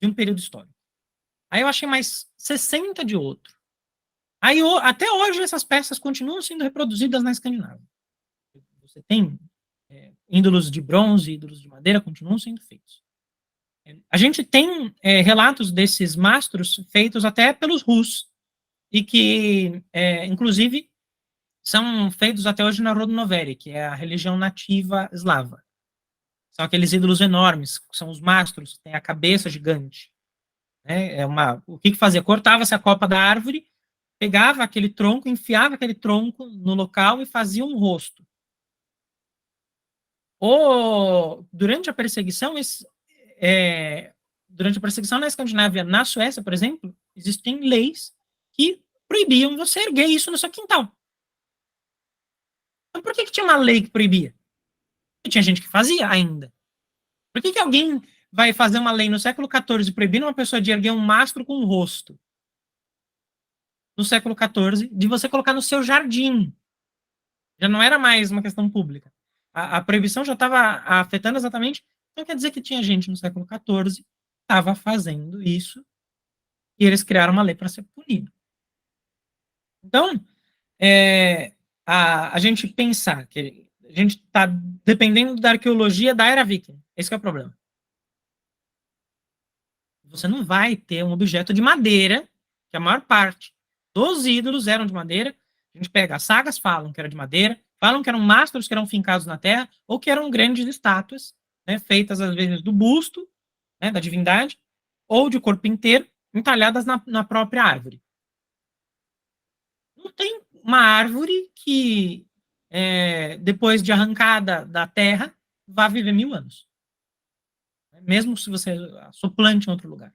de um período histórico, aí eu achei mais 60 de outro. Aí, até hoje, essas peças continuam sendo reproduzidas na Escandinávia. Você tem ídolos de bronze, ídolos de madeira, continuam sendo feitos. A gente tem relatos desses mastros feitos até pelos Rus, e que, inclusive, são feitos até hoje na Rodnovere, que é a religião nativa eslava. São aqueles ídolos enormes, que são os mastros, que têm a cabeça gigante. O que fazia? Cortava-se a copa da árvore, pegava aquele tronco, enfiava aquele tronco no local e fazia um rosto. Durante a perseguição na Escandinávia, na Suécia, por exemplo, existem leis que proibiam você erguer isso no seu quintal. Então, por que tinha uma lei que proibia? Porque tinha gente que fazia ainda. Por que alguém vai fazer uma lei no século XIV proibindo uma pessoa de erguer um mastro com um rosto? No século XIV, de você colocar no seu jardim. Já não era mais uma questão pública. A proibição já estava afetando exatamente. Então, quer dizer que tinha gente no século XIV que estava fazendo isso e eles criaram uma lei para ser punido. Então, a gente pensar que a gente está dependendo da arqueologia da era viking. Esse é o problema. Você não vai ter um objeto de madeira, que a maior parte dos ídolos eram de madeira. A gente pega, as sagas falam que era de madeira, falam que eram mastros que eram fincados na terra, ou que eram grandes estátuas, né, feitas às vezes do busto, né, da divindade, ou de corpo inteiro, entalhadas na própria árvore. Não tem uma árvore que, depois de arrancada da terra, vá viver 1000 anos. Mesmo se você suplante em outro lugar.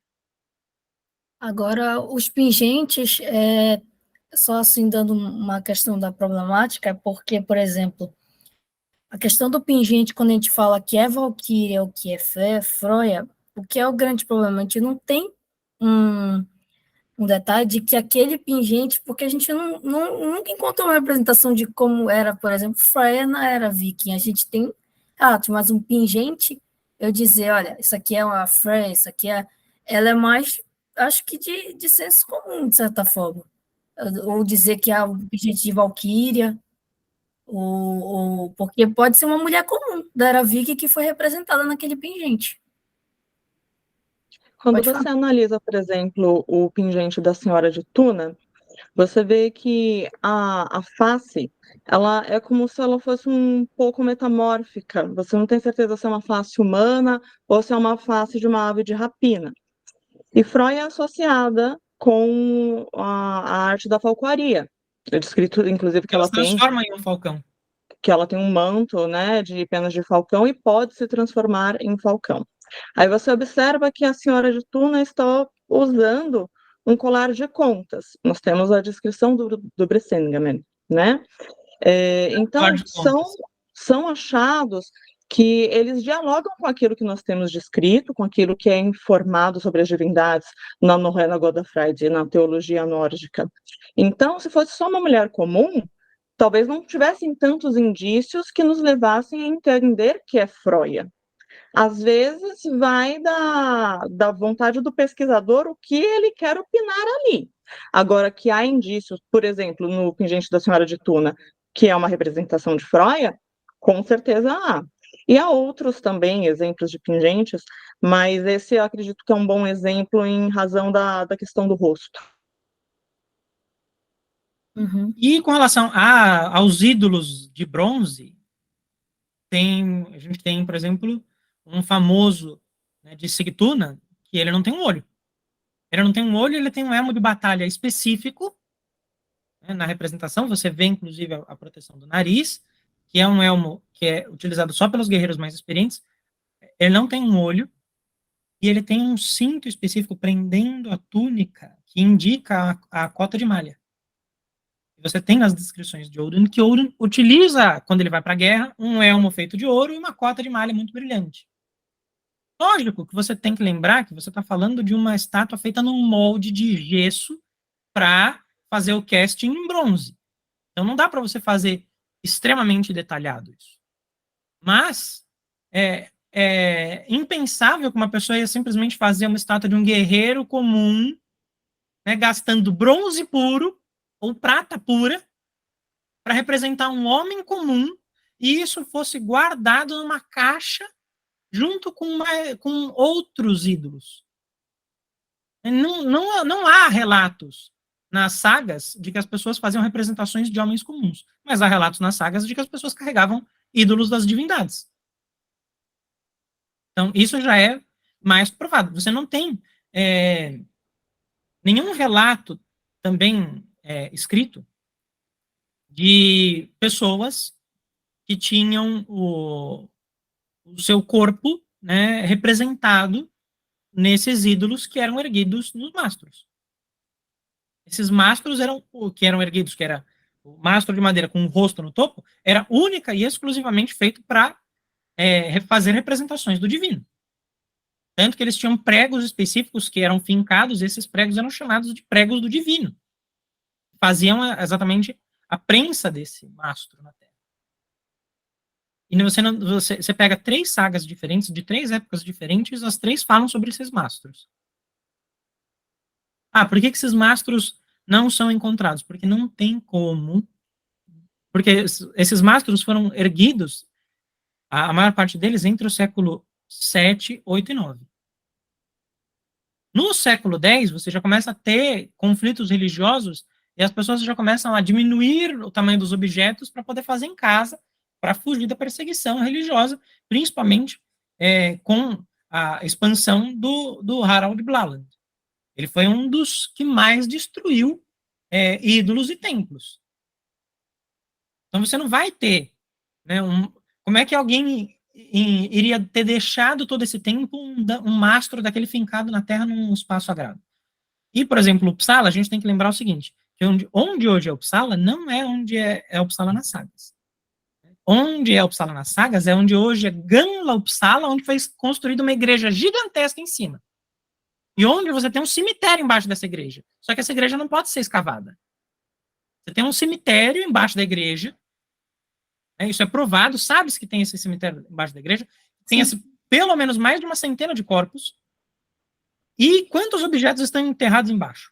Agora, os pingentes, só assim dando uma questão da problemática, é porque, por exemplo, a questão do pingente, quando a gente fala que é Valkyria ou que é Freya, o que é o grande problema? A gente não tem um detalhe de que aquele pingente, porque a gente nunca encontrou uma representação de como era, por exemplo, Freya na era viking. A gente tem mas um pingente, eu dizer, olha, isso aqui é uma Freya, isso aqui ela é mais, acho que de senso comum, de certa forma. Ou dizer que é um pingente de Valkyria, ou porque pode ser uma mulher comum da era viking que foi representada naquele pingente. Quando você analisa, por exemplo, o pingente da Senhora de Tuna, você vê que a face, ela é como se ela fosse um pouco metamórfica. Você não tem certeza se é uma face humana ou se é uma face de uma ave de rapina. E Freya é associada com a arte da falcoaria. É descrito, inclusive, Ela se transforma em um falcão. que ela tem um manto, né, de penas de falcão e pode se transformar em falcão. Aí você observa que a senhora de Tuna está usando um colar de contas. Nós temos a descrição do Brisingamen, né? Então, Colar de contas. são achados que eles dialogam com aquilo que nós temos descrito, com aquilo que é informado sobre as divindades na Norrena Godafride, na teologia nórdica. Então, se fosse só uma mulher comum, talvez não tivessem tantos indícios que nos levassem a entender que é Froia. Às vezes vai da vontade do pesquisador o que ele quer opinar ali. Agora, que há indícios, por exemplo, no Pingente da Senhora de Tuna, que é uma representação de Froia, com certeza há. E há outros também exemplos de pingentes, mas esse eu acredito que é um bom exemplo em razão da questão do rosto. Uhum. E com relação aos ídolos de bronze, a gente tem, por exemplo, um famoso, né, de Sigtuna, que ele não tem um olho. Ele não tem um olho, ele tem um elmo de batalha específico, né, na representação. Você vê, inclusive, a proteção do nariz, que é um elmo que é utilizado só pelos guerreiros mais experientes. Ele não tem um olho, e ele tem um cinto específico prendendo a túnica, que indica a cota de malha. Você tem nas descrições de Odin que Odin utiliza, quando ele vai para a guerra, um elmo feito de ouro e uma cota de malha muito brilhante. Lógico que você tem que lembrar que você está falando de uma estátua feita num molde de gesso para fazer o casting em bronze. Então não dá para você fazer extremamente detalhado isso. Mas é impensável que uma pessoa ia simplesmente fazer uma estátua de um guerreiro comum, né, gastando bronze puro ou prata pura para representar um homem comum e isso fosse guardado numa caixa junto com outros ídolos. Não há relatos nas sagas de que as pessoas faziam representações de homens comuns, mas há relatos nas sagas de que as pessoas carregavam ídolos das divindades. Então, isso já é mais provado. Você não tem nenhum relato também escrito de pessoas que tinham o seu corpo, né, representado nesses ídolos que eram erguidos nos mastros. Esses mastros que eram erguidos, que era o mastro de madeira com o rosto no topo, era única e exclusivamente feito para fazer representações do divino. Tanto que eles tinham pregos específicos que eram fincados, e esses pregos eram chamados de pregos do divino. Faziam exatamente a prensa desse mastro na terra. E você pega 3 sagas diferentes, de 3 épocas diferentes, as 3 falam sobre esses mastros. Por que esses mastros não são encontrados? Porque não tem como. Porque esses mastros foram erguidos, a maior parte deles, entre o século 7, 8 e 9. No século 10, você já começa a ter conflitos religiosos e as pessoas já começam a diminuir o tamanho dos objetos para poder fazer em casa, para fugir da perseguição religiosa, principalmente com a expansão do Harald Blaland. Ele foi um dos que mais destruiu ídolos e templos. Então você não vai ter, né, como é que alguém iria ter deixado todo esse tempo um mastro daquele fincado na terra num espaço sagrado? E, por exemplo, Uppsala, a gente tem que lembrar o seguinte, que onde hoje é Uppsala não é onde é Uppsala nas sagas. Onde é Uppsala nas sagas é onde hoje é Gamla Uppsala, onde foi construída uma igreja gigantesca em cima. E onde você tem um cemitério embaixo dessa igreja. Só que essa igreja não pode ser escavada. Você tem um cemitério embaixo da igreja, isso é provado, sabe-se que tem esse cemitério embaixo da igreja, tem pelo menos mais de uma centena de corpos, e quantos objetos estão enterrados embaixo?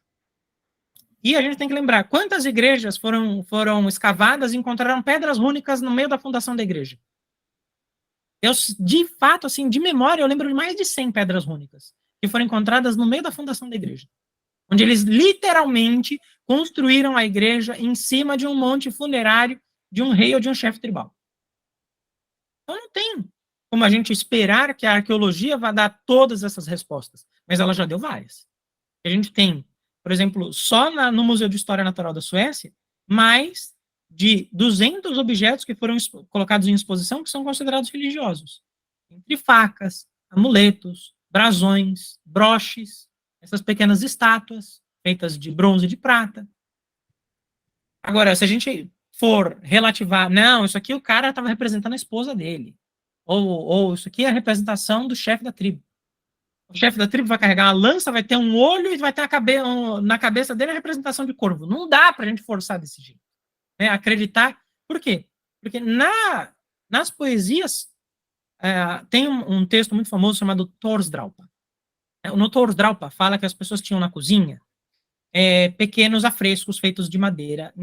E a gente tem que lembrar, quantas igrejas foram escavadas e encontraram pedras rúnicas no meio da fundação da igreja? De fato, assim, de memória, eu lembro de mais de 100 pedras rúnicas que foram encontradas no meio da fundação da igreja, onde eles literalmente construíram a igreja em cima de um monte funerário de um rei ou de um chefe tribal. Então não tem como a gente esperar que a arqueologia vá dar todas essas respostas, mas ela já deu várias. A gente tem, por exemplo, só no Museu de História Natural da Suécia, mais de 200 objetos que foram colocados em exposição que são considerados religiosos. Entre facas, amuletos, brasões, broches, essas pequenas estátuas feitas de bronze e de prata. Agora, se a gente for relativar, não, isso aqui o cara estava representando a esposa dele, ou isso aqui é a representação do chefe da tribo. O chefe da tribo vai carregar uma lança, vai ter um olho e vai ter na cabeça dele a representação de corvo. Não dá para a gente forçar desse jeito. Né? Acreditar. Por quê? Porque nas poesias tem um texto muito famoso chamado Thorsdraupa. No Thorsdraupa fala que as pessoas tinham na cozinha pequenos afrescos feitos de madeira,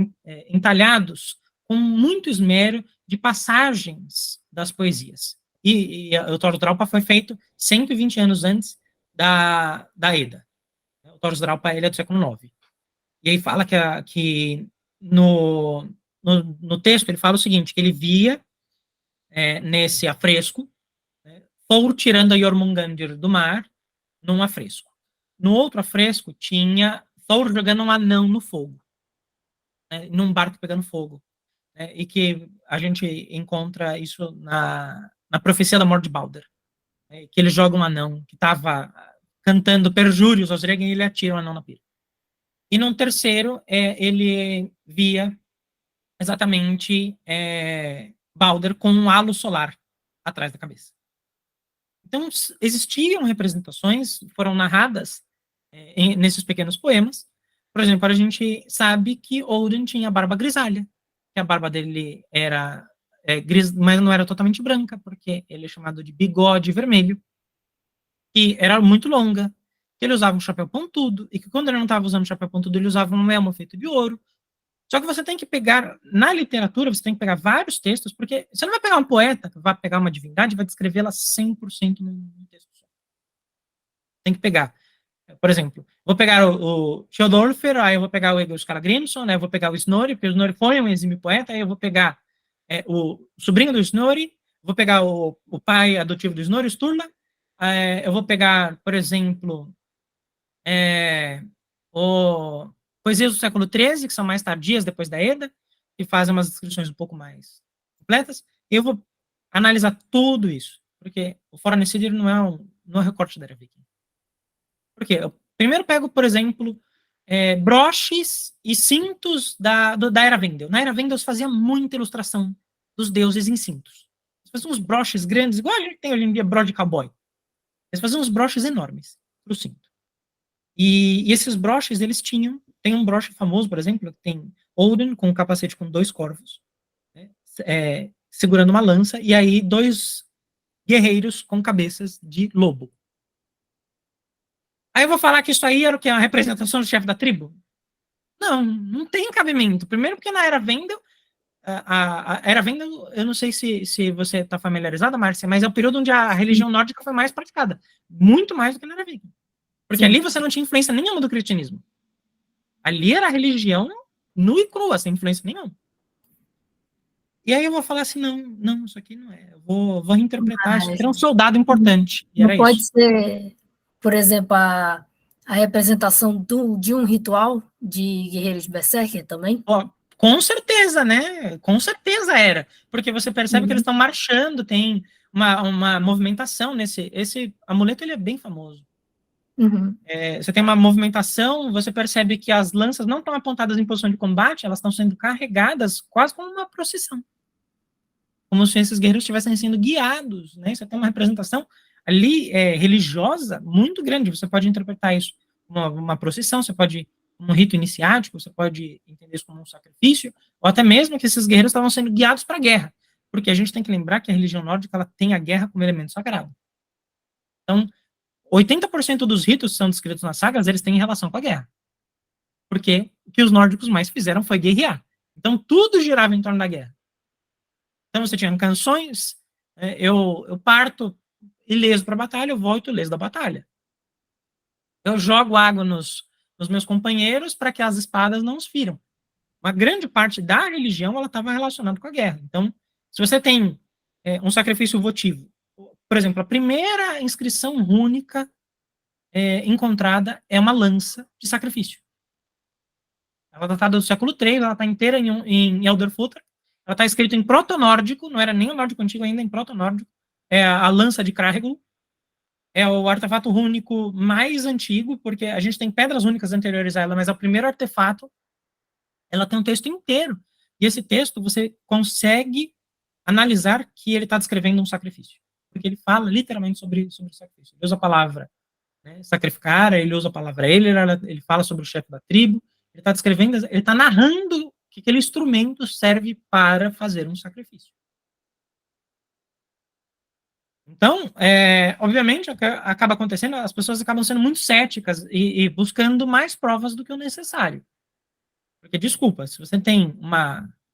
entalhados com muito esmero de passagens das poesias. E o Thorsdraupa foi feito 120 anos antes da Edda. O Thorsdraupa ele é do século IX. E aí fala que no texto ele fala o seguinte, que ele via nesse afresco Thor tirando a Jormungandr do mar num afresco. No outro afresco tinha Thor jogando um anão no fogo, num barco pegando fogo. E que a gente encontra isso na profecia da morte de Balder. Que ele joga um anão que estava cantando perjúrios aos Regen e ele atira um anão na pira. E num terceiro, ele via exatamente Balder com um halo solar atrás da cabeça. Então, existiam representações, foram narradas nesses pequenos poemas. Por exemplo, a gente sabe que Odin tinha barba grisalha, que a barba dele era gris, mas não era totalmente branca, porque ele é chamado de bigode vermelho, que era muito longa, que ele usava um chapéu pontudo, e que quando ele não estava usando chapéu pontudo, ele usava um elmo feito de ouro. Só que você tem que pegar, na literatura, você tem que pegar vários textos, porque você não vai pegar um poeta, que vai pegar uma divindade e vai descrevê-la 100% no texto só. Tem que pegar. Por exemplo, vou pegar o Theodolfr, aí eu vou pegar o Egil Skallagrimsson, né, eu vou pegar o Snorri, porque o Snorri foi um exímio poeta, aí eu vou pegar o sobrinho do Snorri, vou pegar o pai adotivo do Snorri, Sturla, eu vou pegar, por exemplo, poesias do século XIII, que são mais tardias, depois da Edda, que fazem umas descrições um pouco mais completas, e eu vou analisar tudo isso, porque o Fornecidir não é um recorte da Era Viking. Por quê? Eu primeiro pego, por exemplo, broches e cintos da Era Vendel. Na Era Vendel se fazia muita ilustração dos deuses em cintos. Eles faziam uns broches grandes, igual a gente tem hoje em dia broche de cowboy. Eles faziam uns broches enormes para o cinto. E esses broches, eles tem um broche famoso, por exemplo, que tem Odin com um capacete com 2 corvos, segurando uma lança, e aí 2 guerreiros com cabeças de lobo. Aí eu vou falar que isso aí era o que? A representação do chefe da tribo? Não tem cabimento. Primeiro porque na Era Vendel, a Era Vendel, eu não sei se você está familiarizada, Márcia, mas é o período onde a religião nórdica foi mais praticada. Muito mais do que na Era Viking. Porque ali você não tinha influência nenhuma do cristianismo. Ali era a religião nua e crua, sem influência nenhuma. E aí eu vou falar assim, não, isso aqui não é. Eu vou reinterpretar, isso aqui era um soldado importante. E não pode ser, por exemplo, a representação de um ritual de guerreiros berserker também? Com certeza, né? Com certeza era. Porque você percebe que eles estão marchando, tem uma movimentação nesse... Esse amuleto, ele é bem famoso. Você tem uma movimentação, você percebe que as lanças não estão apontadas em posição de combate, elas estão sendo carregadas quase como uma procissão. Como se esses guerreiros estivessem sendo guiados, né? Você tem uma representação ali religiosa muito grande. Você pode interpretar isso como uma procissão, você pode um rito iniciático, você pode entender isso como um sacrifício, ou até mesmo que esses guerreiros estavam sendo guiados para a guerra. Porque a gente tem que lembrar que a religião nórdica ela tem a guerra como elemento sagrado. Então, 80% dos ritos que são descritos nas sagas, eles têm relação com a guerra. Porque o que os nórdicos mais fizeram foi guerrear. Então, tudo girava em torno da guerra. Então, você tinha canções, eu parto ileso para a batalha, eu volto ileso da batalha. Eu jogo água nos meus companheiros para que as espadas não os firam. Uma grande parte da religião, ela estava relacionada com a guerra. Então, se você tem um sacrifício votivo, por exemplo, a primeira inscrição rúnica encontrada é uma lança de sacrifício. Ela é datada do século III, ela está inteira em Elderfutr, ela está escrita em proto-nórdico, não era nem o nórdico antigo ainda, em proto-nórdico, é a lança de Krahegul, é o artefato rúnico mais antigo, porque a gente tem pedras rúnicas anteriores a ela, mas é o primeiro artefato, ela tem um texto inteiro, e esse texto você consegue analisar que ele está descrevendo um sacrifício, porque ele fala literalmente sobre o sacrifício, ele usa a palavra, né, sacrificar, ele usa a palavra ele fala sobre o chefe da tribo, ele está descrevendo, ele está narrando que aquele instrumento serve para fazer um sacrifício. Então, obviamente, o que acaba acontecendo, as pessoas acabam sendo muito céticas e buscando mais provas do que o necessário. Porque, desculpa, se você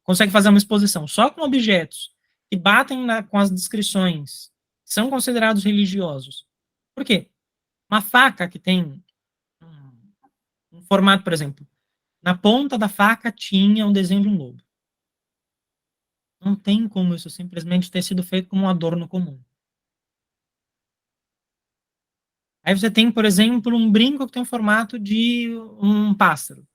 consegue fazer uma exposição só com objetos que batem com as descrições, que são considerados religiosos. Por quê? Uma faca que tem um formato, por exemplo, na ponta da faca tinha um desenho de um lobo. Não tem como isso simplesmente ter sido feito como um adorno comum. Aí você tem, por exemplo, um brinco que tem o formato de um pássaro.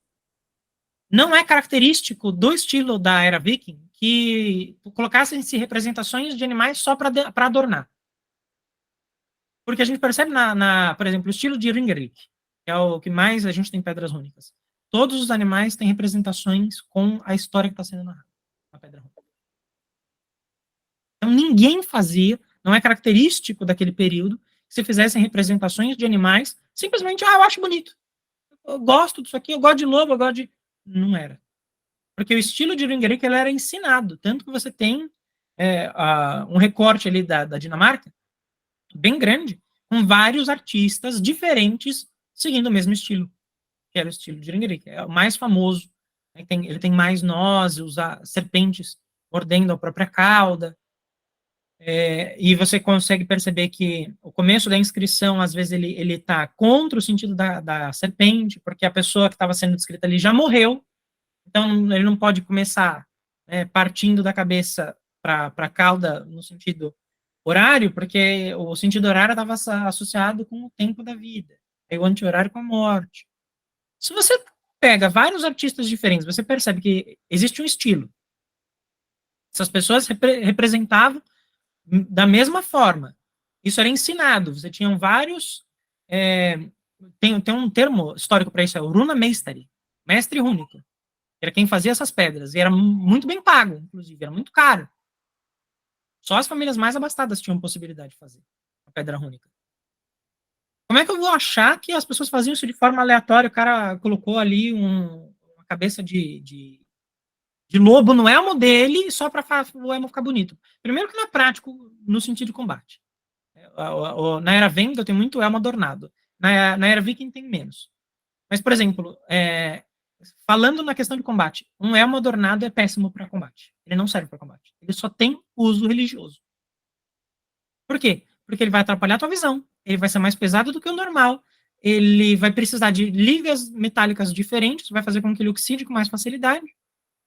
Não é característico do estilo da era viking que colocassem-se representações de animais só para adornar. Porque a gente percebe, por exemplo, o estilo de Ringerike, que é o que mais a gente tem pedras rúnicas. Todos os animais têm representações com a história que está sendo narrada na pedra rúnica. Então, ninguém fazia, não é característico daquele período, que se fizessem representações de animais, simplesmente, eu acho bonito. Eu gosto disso aqui, eu gosto de lobo, eu gosto de... Não era. Porque o estilo de Ringerike, ele era ensinado, tanto que você tem um recorte ali da Dinamarca, bem grande, com vários artistas diferentes seguindo o mesmo estilo, que era o estilo de Ringerike. É o mais famoso. Ele tem mais nós, usa serpentes mordendo a própria cauda. E você consegue perceber que o começo da inscrição, às vezes, ele está contra o sentido da serpente, porque a pessoa que estava sendo descrita ali já morreu, então ele não pode começar partindo da cabeça para a cauda no sentido horário, porque o sentido horário estava associado com o tempo da vida, e o anti-horário com a morte. Se você pega vários artistas diferentes, você percebe que existe um estilo. Essas pessoas representavam da mesma forma. Isso era ensinado. Você tinha vários... tem um termo histórico para isso, é o runameistari, mestre rúnico. Era quem fazia essas pedras. E era muito bem pago, inclusive. Era muito caro. Só as famílias mais abastadas tinham possibilidade de fazer a pedra rúnica. Como é que eu vou achar que as pessoas faziam isso de forma aleatória? O cara colocou ali uma cabeça de lobo no elmo dele só para o elmo ficar bonito. Primeiro que não é prático no sentido de combate. Na era Vendel tem muito elmo adornado. Na era Viking tem menos. Mas, por exemplo, falando na questão de combate, um elmo adornado é péssimo para combate. Ele não serve para combate. Ele só tem uso religioso. Por quê? Porque ele vai atrapalhar a tua visão. Ele vai ser mais pesado do que o normal. Ele vai precisar de ligas metálicas diferentes, vai fazer com que ele oxide com mais facilidade.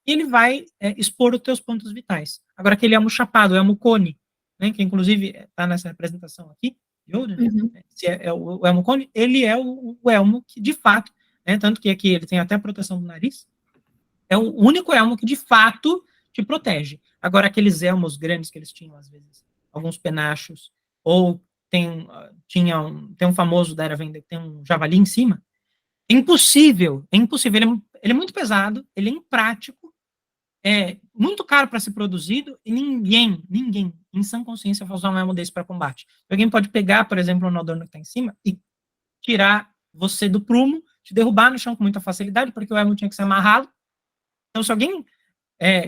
E ele vai expor os teus pontos vitais. Agora, aquele elmo chapado, o elmo cone, né, que inclusive está nessa representação aqui, de Odin, né, o elmo cone, ele é o elmo que, de fato, né, tanto que aqui ele tem até a proteção do nariz, é o único elmo que, de fato, te protege. Agora, aqueles elmos grandes que eles tinham, às vezes, alguns penachos, ou tem um famoso da Era Venda que tem um javali em cima, é impossível, ele é muito pesado, ele é imprático, é muito caro para ser produzido e ninguém, em sã consciência, vai usar um elmo desse para combate. Alguém pode pegar, por exemplo, o Nodorno que está em cima e tirar você do prumo, te derrubar no chão com muita facilidade, porque o elmo tinha que ser amarrado. Então, se alguém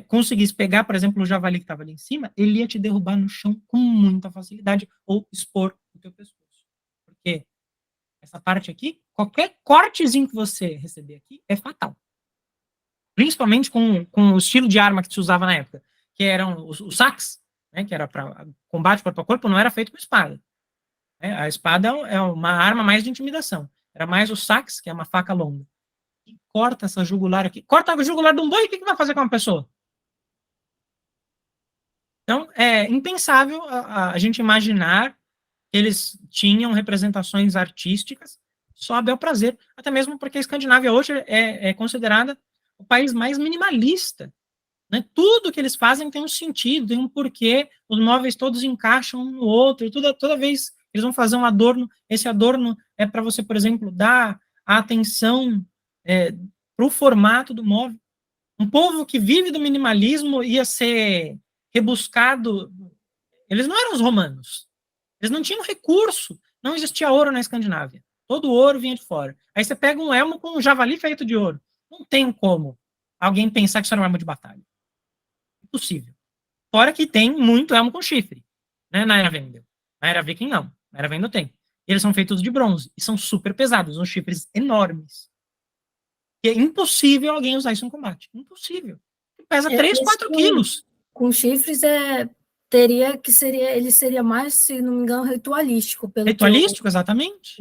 conseguisse pegar, por exemplo, o javali que estava ali em cima, ele ia te derrubar no chão com muita facilidade ou expor o teu pescoço. Porque essa parte aqui, qualquer cortezinho que você receber aqui é fatal. Principalmente com o estilo de arma que se usava na época, que eram os saques, né, que era para combate corpo a corpo, não era feito com espada. A espada é uma arma mais de intimidação. Era mais o sax, que é uma faca longa. E corta essa jugular aqui. Corta a jugular de um boi, o que vai fazer com uma pessoa? Então, é impensável a gente imaginar que eles tinham representações artísticas só a bel prazer, até mesmo porque a Escandinávia hoje é considerada o país mais minimalista, né? Tudo que eles fazem tem um sentido, tem um porquê, os móveis todos encaixam um no outro, toda vez que eles vão fazer um adorno, esse adorno é para você, por exemplo, dar a atenção para o formato do móvel. Um povo que vive do minimalismo ia ser rebuscado. Eles não eram os romanos. Eles não tinham recurso. Não existia ouro na Escandinávia. Todo o ouro vinha de fora. Aí você pega um elmo com um javali feito de ouro. Não tem como alguém pensar que isso era uma arma de batalha. Impossível. Fora que tem muito elmo com chifre, né, na Era Vendel. Na Era Viking, não. Na Era Vendel tem. E eles são feitos de bronze. E são super pesados. Uns chifres enormes. E é impossível alguém usar isso em combate. Impossível. Pesa 3, 4 quilos. Com chifres, ele seria mais, se não me engano, ritualístico. Ritualístico, exatamente.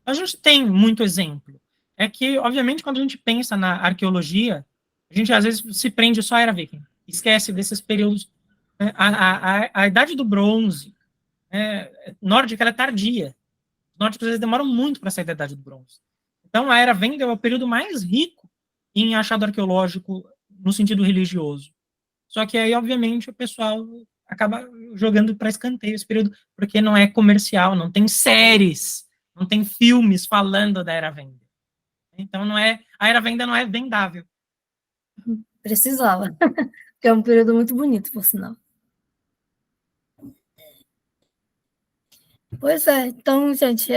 A gente tem muito exemplo. É que, obviamente, quando a gente pensa na arqueologia, a gente às vezes se prende só à Era Viking. Esquece desses períodos. Né? A Idade do Bronze nórdica, ela é tardia. Os nórdicos eles demoram muito para sair da Idade do Bronze. Então, a Era Vendel é o período mais rico em achado arqueológico no sentido religioso. Só que aí, obviamente, o pessoal acaba jogando para escanteio esse período, porque não é comercial, não tem séries, não tem filmes falando da Era Vendel. Então, a Era Vendel não é vendável. Precisava, porque é um período muito bonito, por sinal. Pois é, então, gente,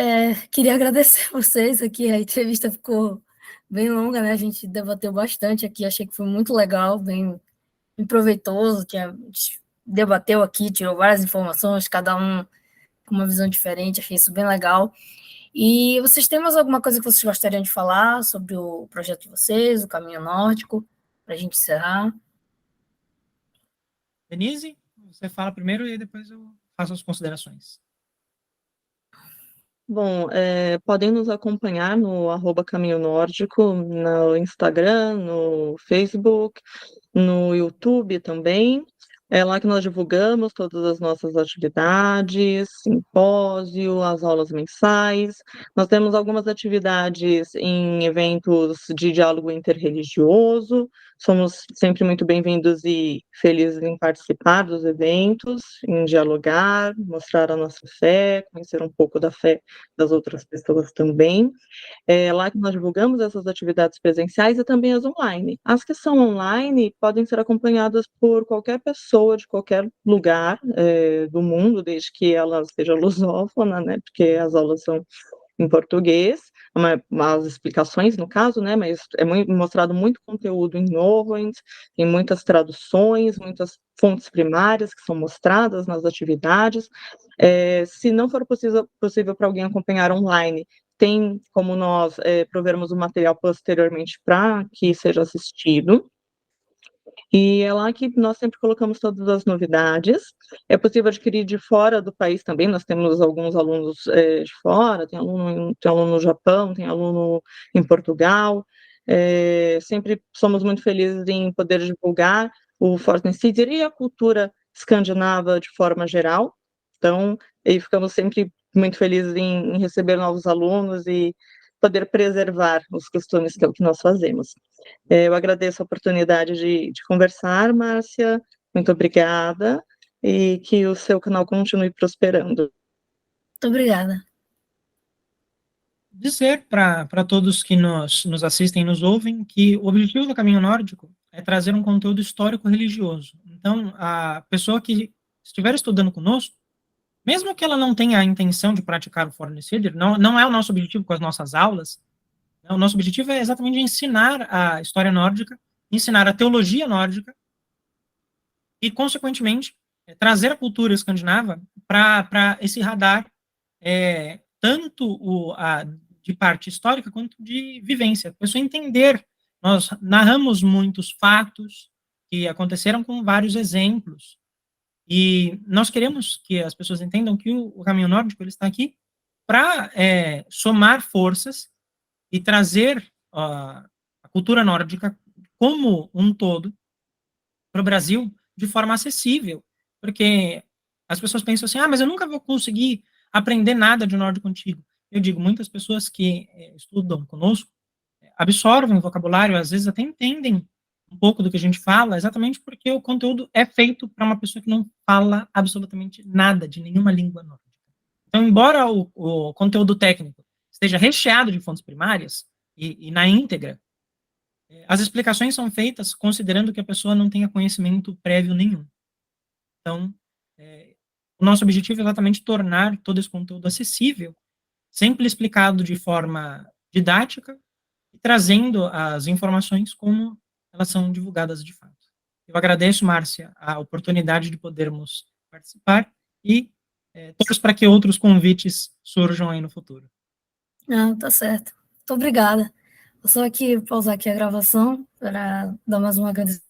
queria agradecer vocês aqui, a entrevista ficou bem longa, né, a gente debateu bastante aqui, achei que foi muito legal, bem proveitoso, a gente debateu aqui, tirou várias informações, cada um com uma visão diferente, achei isso bem legal. E vocês têm mais alguma coisa que vocês gostariam de falar sobre o projeto de vocês, o Caminho Nórdico, para a gente encerrar? Denise, você fala primeiro e depois eu faço as considerações. Bom, podem nos acompanhar no @Caminho Nórdico, no Instagram, no Facebook, no YouTube também. É lá que nós divulgamos todas as nossas atividades, simpósio, as aulas mensais. Nós temos algumas atividades em eventos de diálogo interreligioso. Somos sempre muito bem-vindos e felizes em participar dos eventos, em dialogar, mostrar a nossa fé, conhecer um pouco da fé das outras pessoas também. É lá que nós divulgamos essas atividades presenciais e também as online. As que são online podem ser acompanhadas por qualquer pessoa de qualquer lugar do mundo, desde que ela seja lusófona, né, porque as aulas são em português, as explicações no caso, né, mas mostrado muito conteúdo em Novent, tem muitas traduções, muitas fontes primárias que são mostradas nas atividades. Se não for possível para alguém acompanhar online, tem como nós provermos o material posteriormente para que seja assistido. E é lá que nós sempre colocamos todas as novidades. É possível adquirir de fora do país também, nós temos alguns alunos de fora, tem aluno no Japão, tem aluno em Portugal. Sempre somos muito felizes em poder divulgar o Fortnite e a cultura escandinava de forma geral. Então, aí ficamos sempre muito felizes em receber novos alunos e poder preservar os costumes, que é o que nós fazemos. Eu agradeço a oportunidade de conversar, Márcia, muito obrigada, e que o seu canal continue prosperando. Muito obrigada. Dizer para todos que nos assistem e nos ouvem que o objetivo do Caminho Nórdico é trazer um conteúdo histórico-religioso. Então, a pessoa que estiver estudando conosco, mesmo que ela não tenha a intenção de praticar o Fornecider, não é o nosso objetivo com as nossas aulas. O nosso objetivo é exatamente ensinar a história nórdica, ensinar a teologia nórdica e, consequentemente, trazer a cultura escandinava para esse radar, tanto de parte histórica quanto de vivência. A pessoa entender. Nós narramos muitos fatos que aconteceram com vários exemplos. E nós queremos que as pessoas entendam que o Caminho Nórdico ele está aqui para somar forças e trazer a cultura nórdica como um todo para o Brasil de forma acessível, porque as pessoas pensam assim, mas eu nunca vou conseguir aprender nada de nórdico antigo. Eu digo, muitas pessoas que estudam conosco absorvem o vocabulário, às vezes até entendem um pouco do que a gente fala, exatamente porque o conteúdo é feito para uma pessoa que não fala absolutamente nada de nenhuma língua nórdica. Então, embora o conteúdo técnico esteja recheado de fontes primárias e na íntegra, as explicações são feitas considerando que a pessoa não tenha conhecimento prévio nenhum. Então, o nosso objetivo é exatamente tornar todo esse conteúdo acessível, sempre explicado de forma didática e trazendo as informações como elas são divulgadas de fato. Eu agradeço, Márcia, a oportunidade de podermos participar e torço para que outros convites surjam aí no futuro. Não, tá certo. Muito obrigada. Vou só aqui pausar aqui a gravação para dar mais um agradecimento